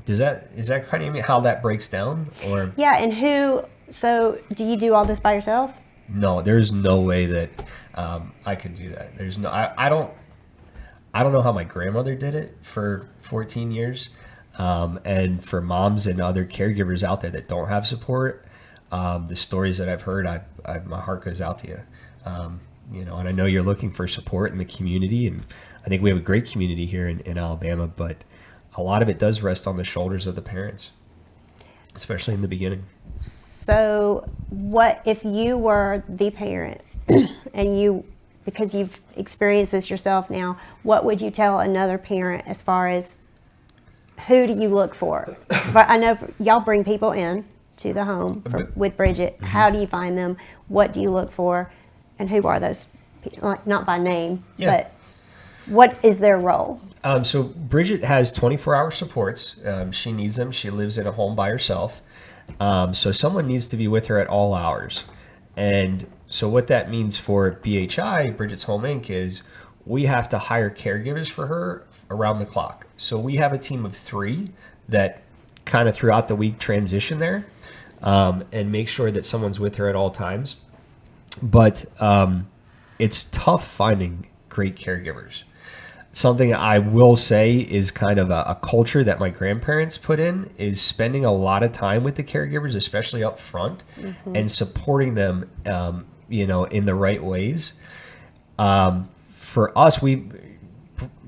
is that kind of how that breaks down? Or yeah, and so do you do all this by yourself? No, there's no way that I could do that. There's no, I don't know how my grandmother did it for 14 years. And for moms and other caregivers out there that don't have support, the stories that I've heard, my heart goes out to you. And I know you're looking for support in the community, and I think we have a great community here in Alabama, but a lot of it does rest on the shoulders of the parents, especially in the beginning. So what if you were the parent and because you've experienced this yourself now, what would you tell another parent as far as who do you look for? But I know y'all bring people in to the home with Bridget. Mm-hmm. How do you find them? What do you look for? And who are those people? Like, not by name, but what is their role? So Bridget has 24-hour supports. She needs them. She lives in a home by herself. So someone needs to be with her at all hours. And so what that means for BHI, Bridget's Home Inc., is we have to hire caregivers for her around the clock. So we have a team of 3 that kind of throughout the week transition there and make sure that someone's with her at all times. But it's tough finding great caregivers. Something I will say is kind of a culture that my grandparents put in is spending a lot of time with the caregivers, especially up front, and supporting them, in the right ways. For us,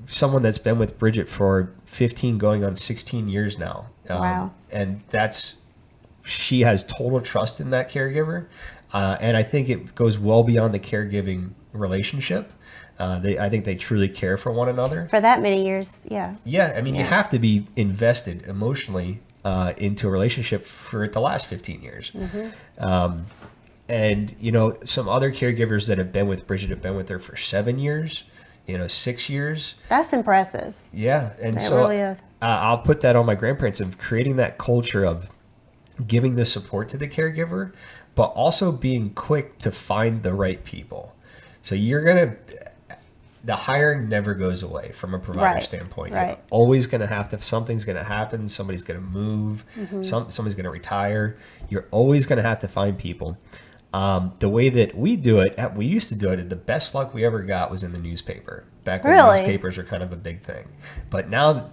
someone that's been with Bridget for 15 going on 16 years now. Wow. And she has total trust in that caregiver. And I think it goes well beyond the caregiving relationship. I think they truly care for one another. For that many years, yeah. Yeah, I mean, you have to be invested emotionally into a relationship for it to last 15 years. Mm-hmm. And, some other caregivers that have been with Bridget have been with her for 7 years, 6 years. That's impressive. Yeah, and it so really is. I'll put that on my grandparents of creating that culture of giving the support to the caregiver, but also being quick to find the right people. So the hiring never goes away from a provider standpoint. Right. You're always going to have to, something's going to happen. Somebody's going to move. Mm-hmm. Somebody's going to retire. You're always going to have to find people. The way that we do it, we used to do it, the best luck we ever got was in the newspaper. Back when newspapers were kind of a big thing. But now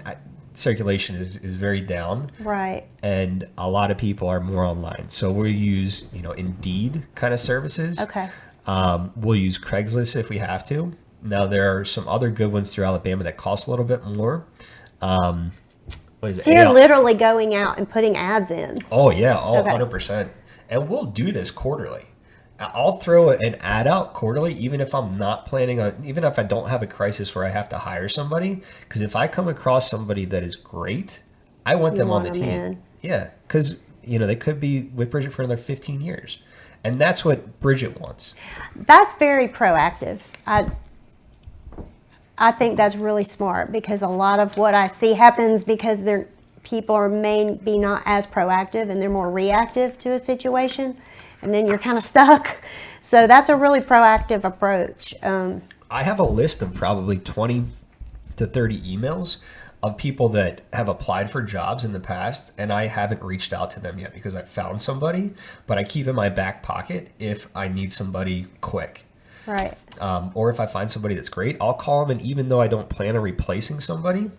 circulation is very down. Right. And a lot of people are more online. So we'll use, Indeed kind of services. Okay. We'll use Craigslist if we have to. Now, there are some other good ones through Alabama that cost a little bit more. What is it? So you're literally going out and putting ads in. Oh, yeah. 100%. And we'll do this quarterly. I'll throw an ad out quarterly, even if I'm not planning on, even if I don't have a crisis where I have to hire somebody. Because if I come across somebody that is great, I want them on the team. In. Yeah. Because, they could be with Bridget for another 15 years. And that's what Bridget wants. That's very proactive. I think that's really smart, because a lot of what I see happens because people may be not as proactive and they're more reactive to a situation, and then you're kind of stuck. So that's a really proactive approach. I have a list of probably 20 to 30 emails of people that have applied for jobs in the past, and I haven't reached out to them yet because I found somebody, but I keep in my back pocket if I need somebody quick. Right. Or if I find somebody that's great, I'll call them, and even though I don't plan on replacing somebody,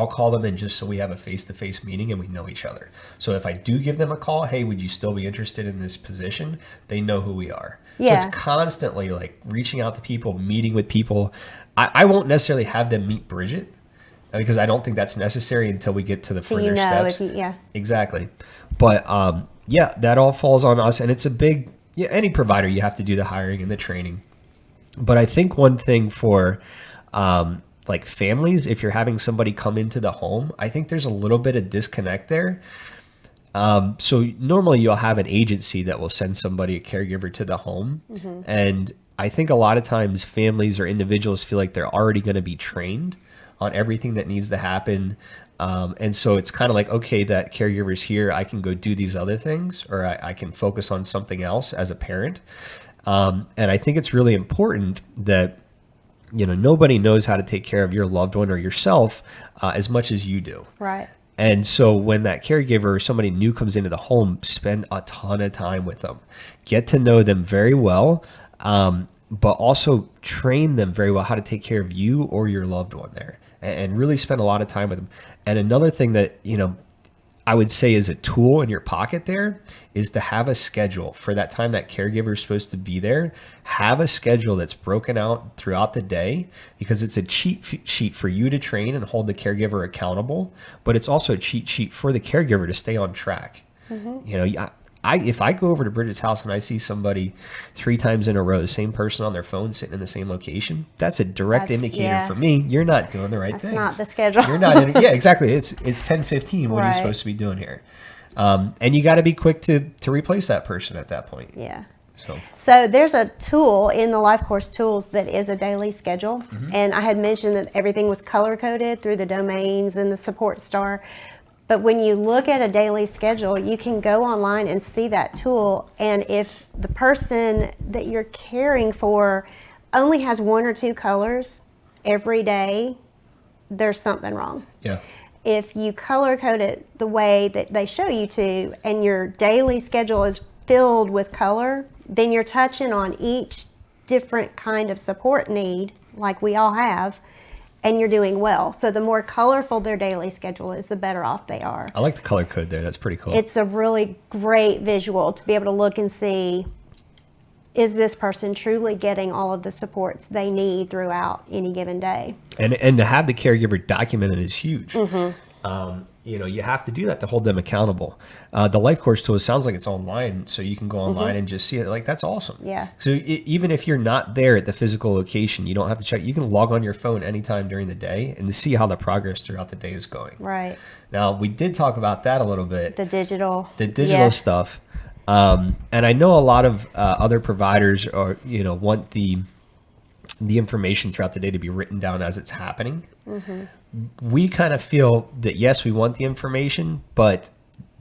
I'll call them in just so we have a face-to-face meeting and we know each other. So if I do give them a call, hey, would you still be interested in this position? They know who we are. Yeah. So it's constantly like reaching out to people, meeting with people. I won't necessarily have them meet Bridget because I don't think that's necessary until we get to the further steps. Yeah. Exactly. But yeah, that all falls on us. And it's a big, any provider, you have to do the hiring and the training. But I think one thing for like families, if you're having somebody come into the home, I think there's a little bit of disconnect there. So normally you'll have an agency that will send somebody, a caregiver, to the home. And I think a lot of times families or individuals feel like they're already going to be trained on everything that needs to happen. And so it's kind of like, okay, that caregiver's here, I can go do these other things, or I can focus on something else as a parent. And I think it's really important that, nobody knows how to take care of your loved one or yourself as much as you do. Right. And so when that caregiver or somebody new comes into the home, spend a ton of time with them. Get to know them very well, but also train them very well how to take care of you or your loved one there, and really spend a lot of time with them. And another thing that, I would say is a tool in your pocket there is to have a schedule for that time that caregiver is supposed to be there. Have a schedule that's broken out throughout the day, because it's a cheat sheet for you to train and hold the caregiver accountable, but it's also a cheat sheet for the caregiver to stay on track. If I go over to Bridget's house and I see somebody 3 times in a row, the same person on their phone sitting in the same location, that's a direct indicator for me. You're not doing the right things. That's not the schedule. You're not. Yeah, exactly. It's 10:15. What are you supposed to be doing here? And you got to be quick to replace that person at that point. Yeah. So there's a tool in the LifeCourse Tools that is a daily schedule. And I had mentioned that everything was color coded through the domains and the support star. But when you look at a daily schedule, you can go online and see that tool. And if the person that you're caring for only has 1 or 2 colors every day, there's something wrong. Yeah. If you color code it the way that they show you to, and your daily schedule is filled with color, then you're touching on each different kind of support need, like we all have, and you're doing well. So the more colorful their daily schedule is, the better off they are. I like the color code there. That's pretty cool. It's a really great visual to be able to look and see, is this person truly getting all of the supports they need throughout any given day? And to have the caregiver documented is huge. You have to do that to hold them accountable. The LifeCourse tool sounds like it's online, so you can go online and just see it. Like, that's awesome. Yeah. So even if you're not there at the physical location, you don't have to check. You can log on your phone anytime during the day and to see how the progress throughout the day is going. Right. Now, we did talk about that a little bit. The digital Stuff. And I know a lot of other providers want the information throughout the day to be written down as it's happening. We kind of feel that, yes, we want the information, but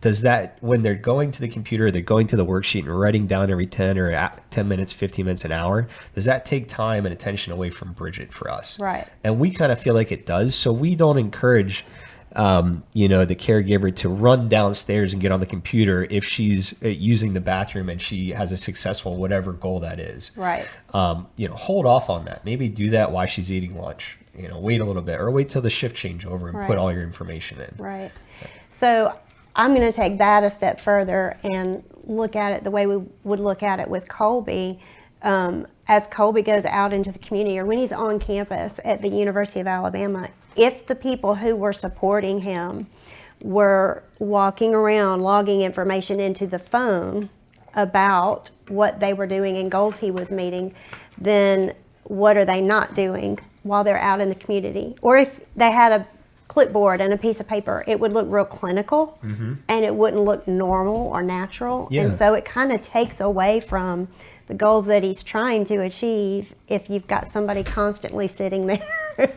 does that, when they're going to the computer, they're going to the worksheet and writing down every 10 or 10 minutes, 15 minutes, an hour, does that take time and attention away from Bridget for us? Right. And we kind of feel like it does. So we don't encourage, the caregiver to run downstairs and get on the computer if she's using the bathroom and she has a successful whatever goal that is. Right. Hold off on that. Maybe do that while she's eating lunch. Wait a little bit, or wait till the shift change over and put all your information in. Right. So I'm going to take that a step further and look at it the way we would look at it with Colby. As Colby goes out into the community, or when he's on campus at the University of Alabama, if the people who were supporting him were walking around logging information into the phone about what they were doing and goals he was meeting, then what are they not doing while they're out in the community? Or if they had a clipboard and a piece of paper, it would look real clinical and it wouldn't look normal or natural. Yeah. And so it kind of takes away from the goals that he's trying to achieve if you've got somebody constantly sitting there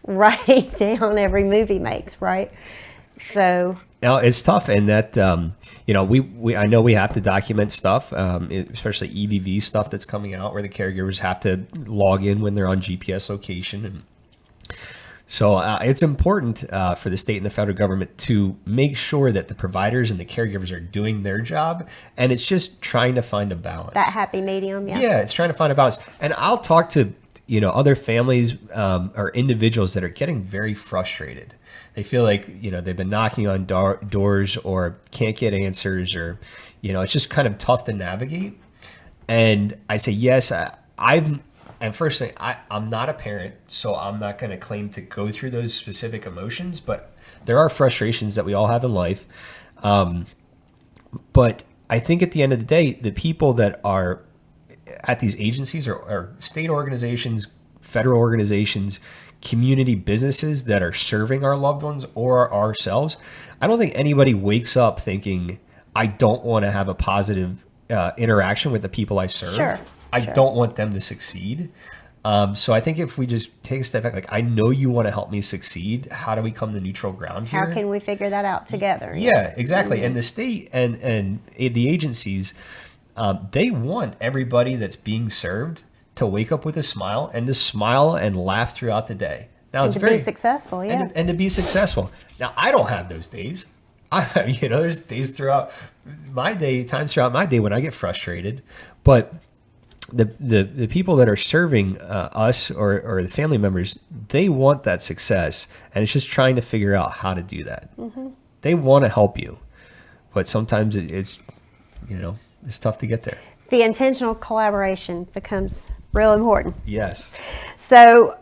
writing down every move he makes, right? So now it's tough, and that we I know we have to document stuff, especially EVV stuff that's coming out where the caregivers have to log in when they're on GPS location, and so it's important for the state and the federal government to make sure that the providers and the caregivers are doing their job, and it's just trying to find a balance. that happy medium, Yeah, it's trying to find a balance. And I'll talk to other families or individuals that are getting very frustrated. They feel like, they've been knocking on doors or can't get answers, or, it's just kind of tough to navigate. And I say, yes, and first thing, I'm not a parent, so I'm not going to claim to go through those specific emotions, but there are frustrations that we all have in life. But I think at the end of the day, the people that are at these agencies or state organizations, federal organizations, community businesses that are serving our loved ones or ourselves, I don't think anybody wakes up thinking, I don't want to have a positive interaction with the people I serve. Sure. I don't want them to succeed. So I think if we just take a step back, like, I know you want to help me succeed. How do we come to neutral ground here? How can we figure that out together? Yeah, exactly. Mm-hmm. And the state and the agencies, they want everybody that's being served to wake up with a smile and to smile and laugh throughout the day. Now, and be successful, yeah. And to be successful. Now, I don't have those days. There's days throughout my day, times throughout my day when I get frustrated, but the people that are serving us or the family members, they want that success, and it's just trying to figure out how to do that. Mm-hmm. They want to help you, but sometimes it's tough to get there. The intentional collaboration becomes real important. Yes. So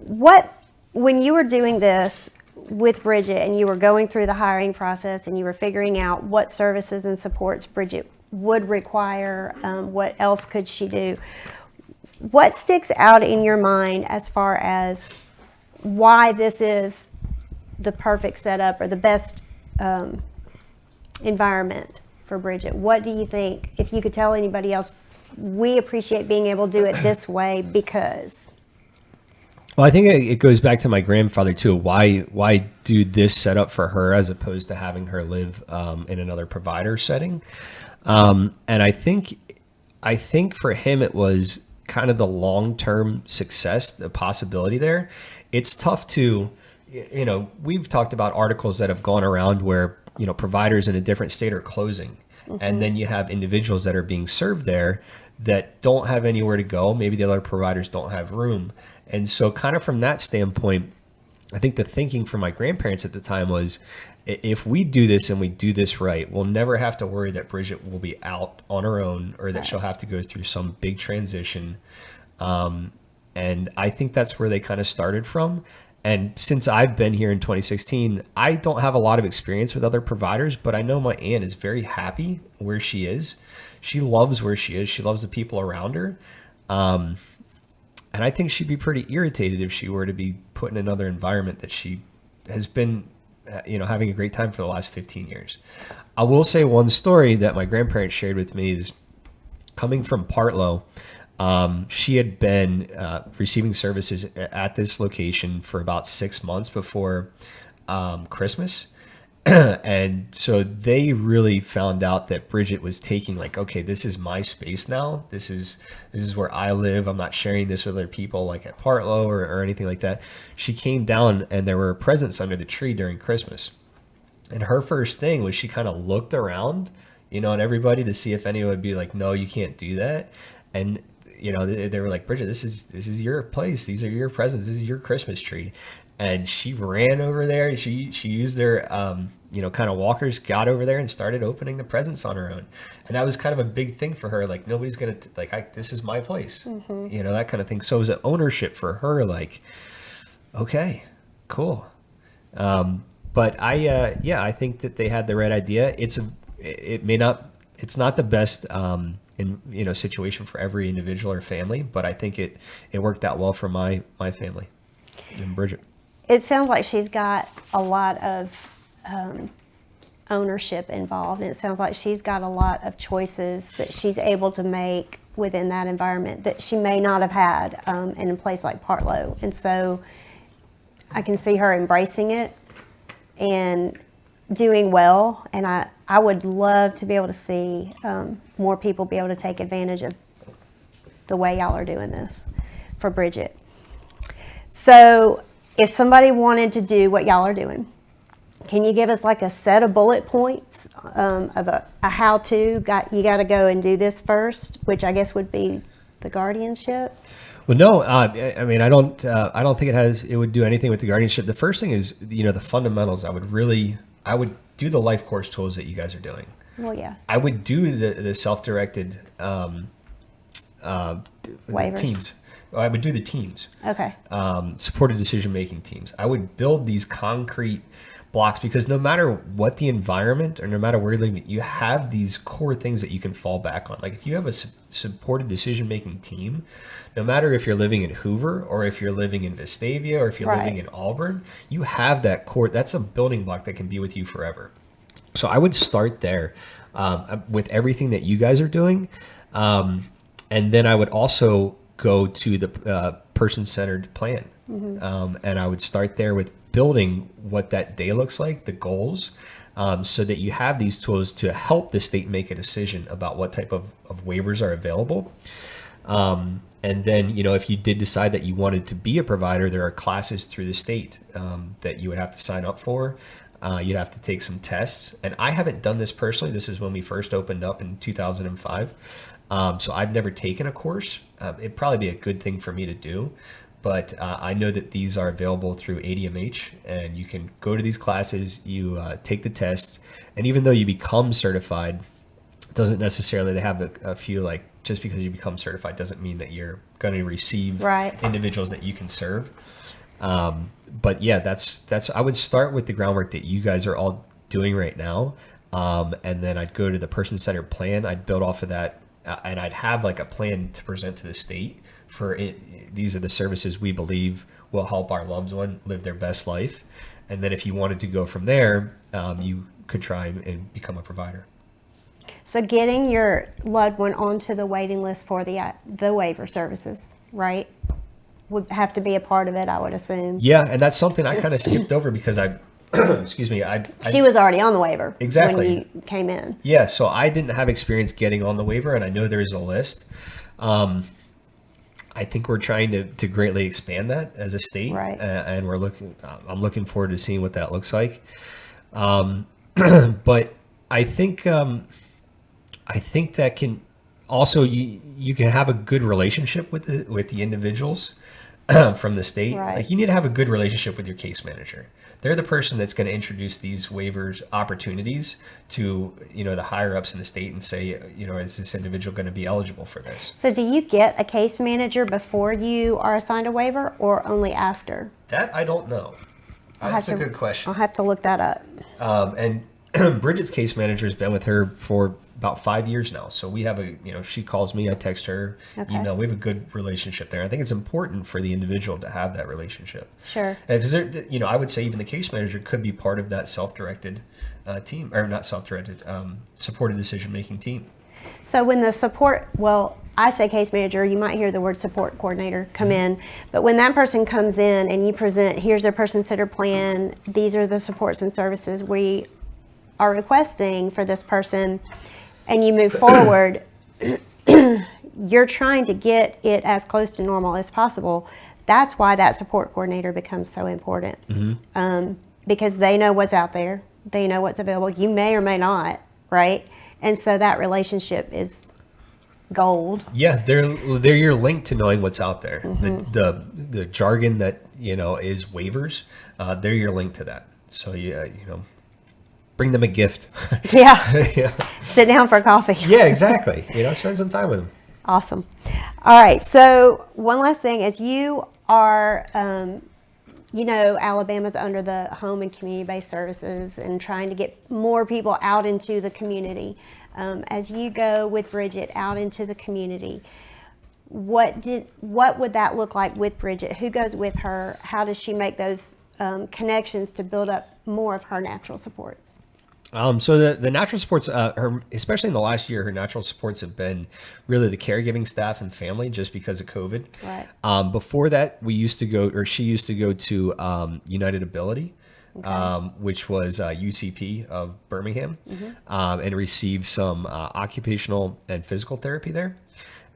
when you were doing this with Bridget and you were going through the hiring process and you were figuring out what services and supports Bridget would require, what else could she do, what sticks out in your mind as far as why this is the perfect setup or the best environment for Bridget? What do you think, if you could tell anybody else, we appreciate being able to do it this way because? Well, I think it goes back to my grandfather too. Why do this setup for her as opposed to having her live in another provider setting? And I think for him it was kind of the long-term success, the possibility there. It's tough to, we've talked about articles that have gone around where providers in a different state are closing, mm-hmm. and then you have individuals that are being served there that don't have anywhere to go. Maybe the other providers don't have room. And so kind of from that standpoint, I think the thinking for my grandparents at the time was, if we do this and we do this right, we'll never have to worry that Bridget will be out on her own or that she'll have to go through some big transition. And I think that's where they kind of started from. And since I've been here in 2016, I don't have a lot of experience with other providers, but I know my aunt is very happy where she is. She loves where she is. She loves the people around her. And I think she'd be pretty irritated if she were to be put in another environment that she has been, having a great time for the last 15 years. I will say one story that my grandparents shared with me is coming from Partlow. She had been receiving services at this location for about 6 months before Christmas. And so they really found out that Bridget was taking okay, this is my space now. This is where I live. I'm not sharing this with other people like at Partlow or anything like that. She came down and there were presents under the tree during Christmas. And her first thing was she kind of looked around, at everybody to see if anyone would be like, no, you can't do that. And they were like, Bridget, this is your place. These are your presents. This is your Christmas tree. And she ran over there and she used their, kind of walkers, got over there and started opening the presents on her own. And that was kind of a big thing for her. Like, nobody's going to, this is my place, mm-hmm. That kind of thing. So it was an ownership for her, okay, cool. But I think that they had the right idea. It's not the best, situation for every individual or family, but I think it worked out well for my family and Bridget. It sounds like she's got a lot of ownership involved, and it sounds like she's got a lot of choices that she's able to make within that environment that she may not have had in a place like Partlow. And so I can see her embracing it and doing well, and I would love to be able to see more people be able to take advantage of the way y'all are doing this for Bridget. So if somebody wanted to do what y'all are doing, can you give us a set of bullet points of a how-to? You got to go and do this first, which I guess would be the guardianship? Well, no, I mean, I don't think it would do anything with the guardianship. The first thing is, the fundamentals. I would do the LifeCourse tools that you guys are doing. Well, yeah. I would do the self-directed Waivers. teams. I would do the teams. Okay. Supported decision-making teams. I would build these concrete blocks, because no matter what the environment or no matter where you're living, you have these core things that you can fall back on. Like if you have a supported decision-making team, no matter if you're living in Hoover or if you're living in Vestavia or if you're living in Auburn, you have that core. That's a building block that can be with you forever. So I would start there with everything that you guys are doing. And then I would also go to the person-centered plan. And I would start there with building what that day looks like, the goals, so that you have these tools to help the state make a decision about what type of waivers are available. And then, if you did decide that you wanted to be a provider, there are classes through the state that you would have to sign up for. You'd have to take some tests. And I haven't done this personally. This is when we first opened up in 2005. So I've never taken a course. It'd probably be a good thing for me to do. But I know that these are available through ADMH, and you can go to these classes, you take the test, and even though you become certified, doesn't necessarily, they have a few, like, just because you become certified doesn't mean that you're going to receive individuals that you can serve. But yeah, that's I would start with the groundwork that you guys are all doing right now, and then I'd go to the person-centered plan. I'd build off of that, and I'd have like a plan to present to the state for it. These are the services we believe will help our loved one live their best life. And then if you wanted to go from there, you could try and become a provider. So getting your loved one onto the waiting list for the waiver services, right, would have to be a part of it, I would assume. Yeah, and that's something I kind of skipped over because excuse me, she was already on the waiver exactly when you came in. Yeah, so I didn't have experience getting on the waiver, and I know there is a list. I think we're trying to greatly expand that as a state, right? And I'm looking forward to seeing what that looks like. But I think that can also, you can have a good relationship with the individuals from the state. Right. Like you need to have a good relationship with your case manager. They're the person that's going to introduce these waivers opportunities to, the higher ups in the state and say, is this individual going to be eligible for this? So do you get a case manager before you are assigned a waiver or only after? That I don't know. That's a good question. I'll have to look that up. And Bridget's case manager has been with her for about 5 years now. So we have she calls me, I text her, email. We have a good relationship there. I think it's important for the individual to have that relationship. Sure. Because I would say even the case manager could be part of that self-directed team, or not self-directed, supported decision-making team. So when the I say case manager, you might hear the word support coordinator come in, but when that person comes in and you present, here's their person-centered plan, these are the supports and services we are requesting for this person, and you move forward, you're trying to get it as close to normal as possible. That's why that support coordinator becomes so important. Because they know what's out there. They know what's available. You may or may not, right? And so that relationship is gold. Yeah, they're your link to knowing what's out there. The jargon that, is waivers, they're your link to that. So, bring them a gift. Yeah. Yeah. Sit down for coffee. Yeah, exactly. Spend some time with them. Awesome. All right. So one last thing, as you are, Alabama's under the home and community-based services and trying to get more people out into the community. As you go with Bridget out into the community, what would that look like with Bridget? Who goes with her? How does she make those connections to build up more of her natural supports? So the natural supports, especially in the last year, her natural supports have been really the caregiving staff and family, just because of COVID. Right. Before that, she used to go to United Ability, which was UCP of Birmingham, and receive some occupational and physical therapy there.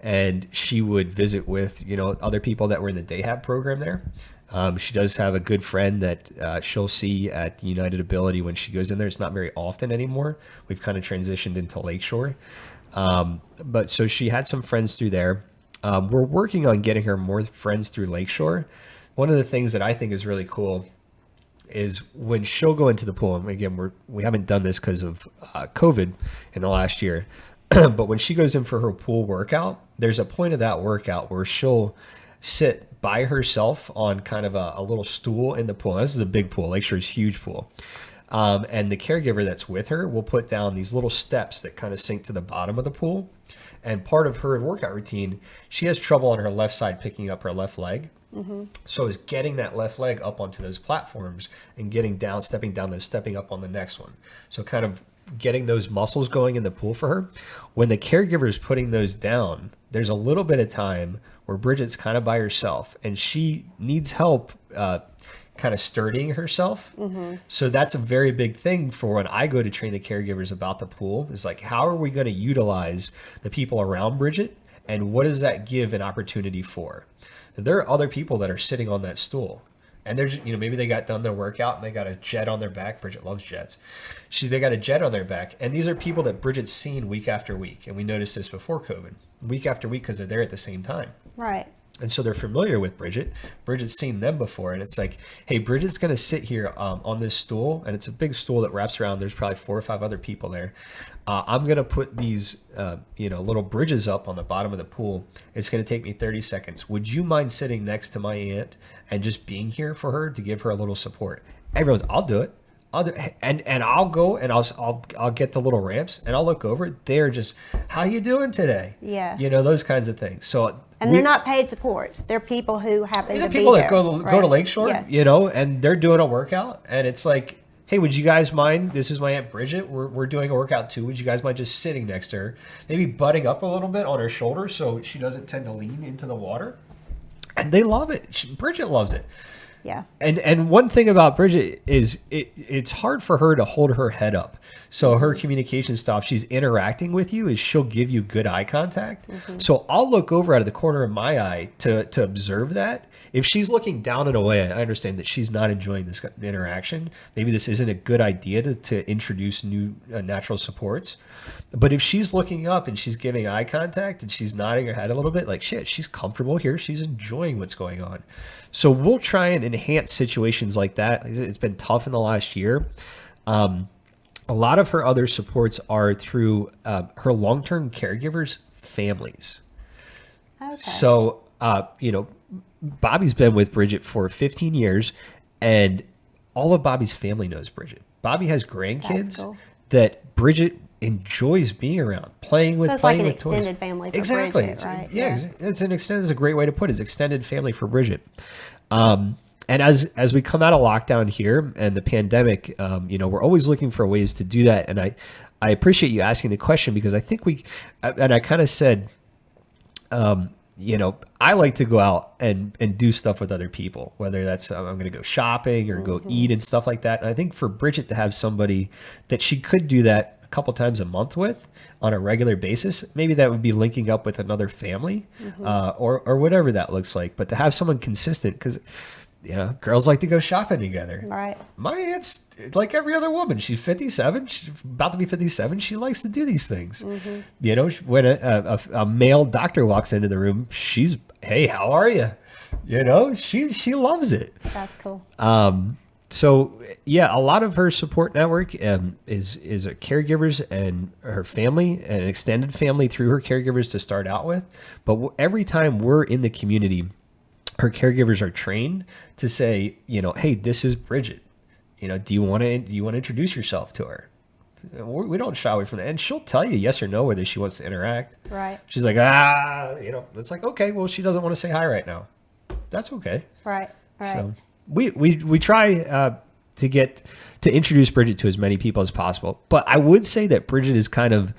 And she would visit with other people that were in the DayHab program there. She does have a good friend that she'll see at United Ability when she goes in there. It's not very often anymore. We've kind of transitioned into Lakeshore. But so she had some friends through there. We're working on getting her more friends through Lakeshore. One of the things that I think is really cool is when she'll go into the pool, and again, we haven't done this because of COVID in the last year, but when she goes in for her pool workout, there's a point of that workout where she'll sit by herself on kind of a little stool in the pool. This is a big pool. Lakeshore's a huge pool. And the caregiver that's with her will put down these little steps that kind of sink to the bottom of the pool. And part of her workout routine, she has trouble on her left side picking up her left leg. Mm-hmm. So is getting that left leg up onto those platforms and getting down, stepping down, then stepping up on the next one. So kind of getting those muscles going in the pool for her. When the caregiver is putting those down, there's a little bit of time where Bridget's kind of by herself and she needs help kind of sturdying herself. Mm-hmm. So that's a very big thing for when I go to train the caregivers about the pool is like, how are we going to utilize the people around Bridget and what does that give an opportunity for? There are other people that are sitting on that stool and they're just, maybe they got done their workout and they got a jet on their back. Bridget loves jets. They got a jet on their back. And these are people that Bridget's seen week after week. And we noticed this before COVID, week after week, because they're there at the same time. Right. And so they're familiar with Bridget. Bridget's seen them before. And it's like, hey, Bridget's going to sit here on this stool. And it's a big stool that wraps around. There's probably 4 or 5 other people there. I'm going to put these, little bridges up on the bottom of the pool. It's going to take me 30 seconds. Would you mind sitting next to my aunt and just being here for her to give her a little support? Everyone's, I'll do it. And I'll go and I'll get the little ramps and I'll look over. They're just, how you doing today? Yeah. Those kinds of things. So they're not paid supports. They're people who happen to be there. People that go to Lakeshore, yeah. And they're doing a workout and it's like, hey, would you guys mind? This is my Aunt Bridget. We're doing a workout too. Would you guys mind just sitting next to her, maybe butting up a little bit on her shoulder so she doesn't tend to lean into the water? And they love it. Bridget loves it. Yeah. And one thing about Bridget is it's hard for her to hold her head up. So her communication style, she's interacting with you, is she'll give you good eye contact. Mm-hmm. So I'll look over out of the corner of my eye to observe that. If she's looking down and away, I understand that she's not enjoying this interaction. Maybe this isn't a good idea to introduce new natural supports. But if she's looking up and she's giving eye contact and she's nodding her head a little bit, like, shit, she's comfortable here. She's enjoying what's going on. So we'll try and enhance situations like that. It's been tough in the last year. A lot of her other supports are through her long-term caregivers' families. Okay. So, Bobby's been with Bridget for 15 years, and all of Bobby's family knows Bridget. Bobby has grandkids that Bridget enjoys being around, playing with, playing with toys. So it's like an extended family for exactly. Bridget, right? It's a great way to put it. It's extended family for Bridget. And as we come out of lockdown here and the pandemic, we're always looking for ways to do that. And I appreciate you asking the question because I think I kind of said, I like to go out and do stuff with other people, whether that's I'm going to go shopping or go eat and stuff like that. And I think for Bridget to have somebody that she could do that a couple times a month with on a regular basis, maybe that would be linking up with another family or whatever that looks like. But to have someone consistent, because girls like to go shopping together. Right. My aunt's like every other woman. She's 57. She's about to be 57. She likes to do these things. Mm-hmm. When a male doctor walks into the room, she's, hey, how are you? She loves it. That's cool. So yeah, a lot of her support network is caregivers and her family and an extended family through her caregivers to start out with. But every time we're in the community, her caregivers are trained to say, hey, this is Bridget. Do you want to introduce yourself to her? We don't shy away from that. And she'll tell you yes or no whether she wants to interact. Right. She's like, it's like, okay, well, she doesn't want to say hi right now. That's okay. Right. So we try to introduce Bridget to as many people as possible. But I would say that Bridget is kind of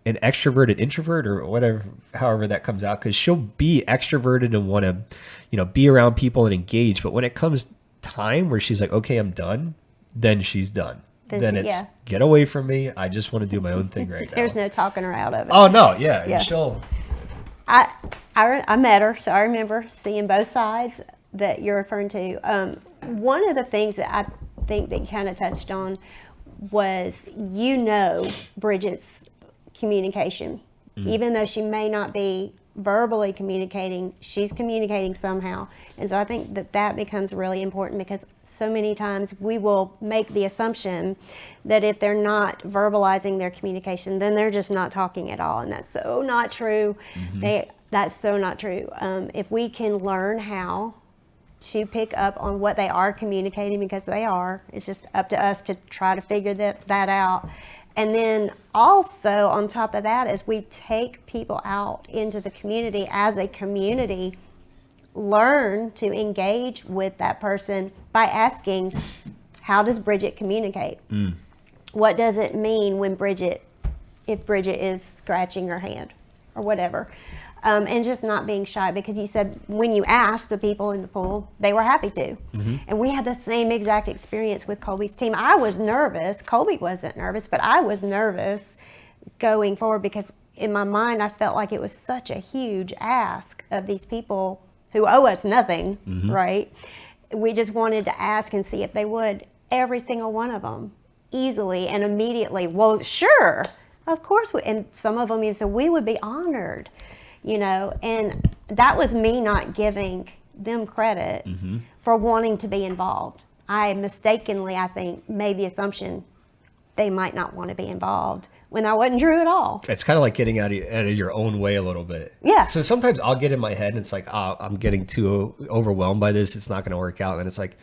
an extroverted introvert or whatever, however that comes out, because she'll be extroverted and want to, be around people and engage. But when it comes time where she's like, okay, I'm done, then she's done. Then it's get away from me. I just want to do my own thing right now. There's no talking her out of it. Oh no, yeah. And she'll. I met her, so I remember seeing both sides that you're referring to. One of the things that I think that you kind of touched on was Bridget's communication Even though she may not be verbally communicating, she's communicating somehow. And so I think that becomes really important, because so many times we will make the assumption that if they're not verbalizing their communication, then they're just not talking at all. And that's so not true. That's so not true. If we can learn how to pick up on what they are communicating, because they are, it's just up to us to try to figure that out. And then also on top of that, as we take people out into the community as a community, learn to engage with that person by asking, how does Bridget communicate? What does it mean when if Bridget is scratching her hand or whatever? And just not being shy, because you said when you asked the people in the pool, they were happy to. And we had the same exact experience with Colbys Team. I was nervous. Colby wasn't nervous, but I was nervous going forward, because in my mind, I felt like it was such a huge ask of these people who owe us nothing, right? We just wanted to ask and see if they would. Every single one of them, easily and immediately, well, sure, of course. And some of them even said, we would be honored. And that was me not giving them credit for wanting to be involved. I mistakenly, I think, made the assumption they might not want to be involved, when that wasn't true at all. It's kind of like getting out of your own way a little bit. Yeah. So sometimes I'll get in my head and it's like, oh, I'm getting too overwhelmed by this. It's not going to work out. And it's like,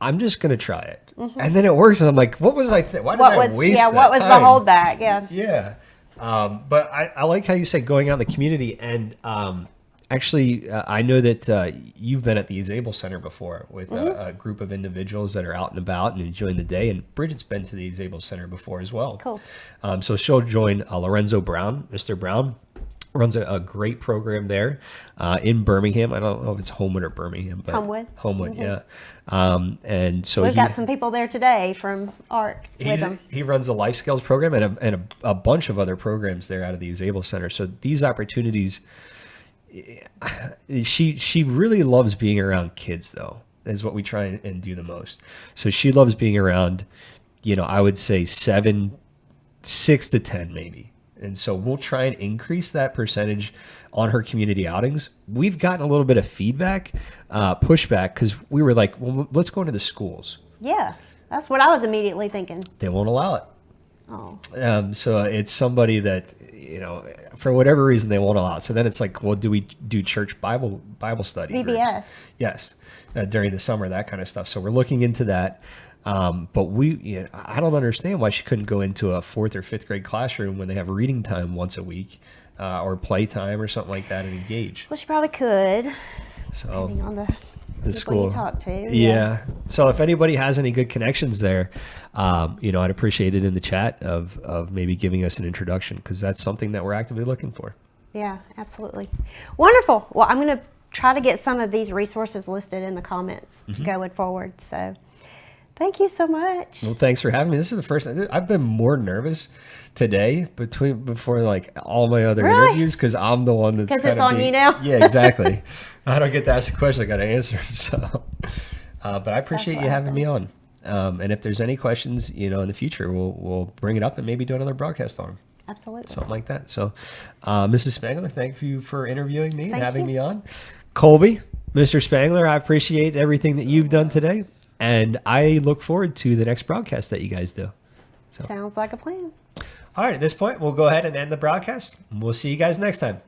I'm just going to try it. And then it works. And I'm like, what was I why did I waste that what was time? the holdback? Yeah. But I like how you said going out in the community, and actually, I know that you've been at the Able Center before with a group of individuals that are out and about and enjoying the day, and Bridget's been to the Able Center before as well. Cool. So she'll join Lorenzo Brown. Mr. Brown runs a great program there in Birmingham. I don't know if it's Homewood or Birmingham, but Homewood, yeah. And so we've got some people there today from ARC with him. He runs the Life Skills program and a bunch of other programs there out of the Able Center. So these opportunities, she really loves being around kids, though, is what we try and do the most. So she loves being around, I would say 6 to 10 maybe. And so we'll try and increase that percentage on her community outings. We've gotten a little bit of feedback, pushback, because we were like, well, let's go into the schools. Yeah, that's what I was immediately thinking. They won't allow it. Oh. So it's somebody that, for whatever reason, they won't allow it. So then it's like, well, do we do church Bible study VBS. groups? Yes, during the summer, that kind of stuff. So we're looking into that. But I don't understand why she couldn't go into a 4th or 5th grade classroom when they have reading time once a week, or play time or something like that, and engage. Well, she probably could. So depending on the people school you talk to. Yeah. So if anybody has any good connections there, I'd appreciate it in the chat of maybe giving us an introduction, because that's something that we're actively looking for. Yeah, absolutely. Wonderful. Well, I'm going to try to get some of these resources listed in the comments going forward. So thank you so much. Well, thanks for having me. This is the first time I've been more nervous today before like all my other interviews, because I'm the one that's because it's on you now. Yeah, exactly. I don't get to ask a question, I got to answer. So, but I appreciate you having me on. And if there's any questions, in the future, we'll bring it up and maybe do another broadcast on them. Absolutely. Something like that. So, Mrs. Spangler, thank you for interviewing me and having me on. Colby, Mr. Spangler, I appreciate everything that you've done today. And I look forward to the next broadcast that you guys do. So. Sounds like a plan. All right, at this point, we'll go ahead and end the broadcast. We'll see you guys next time.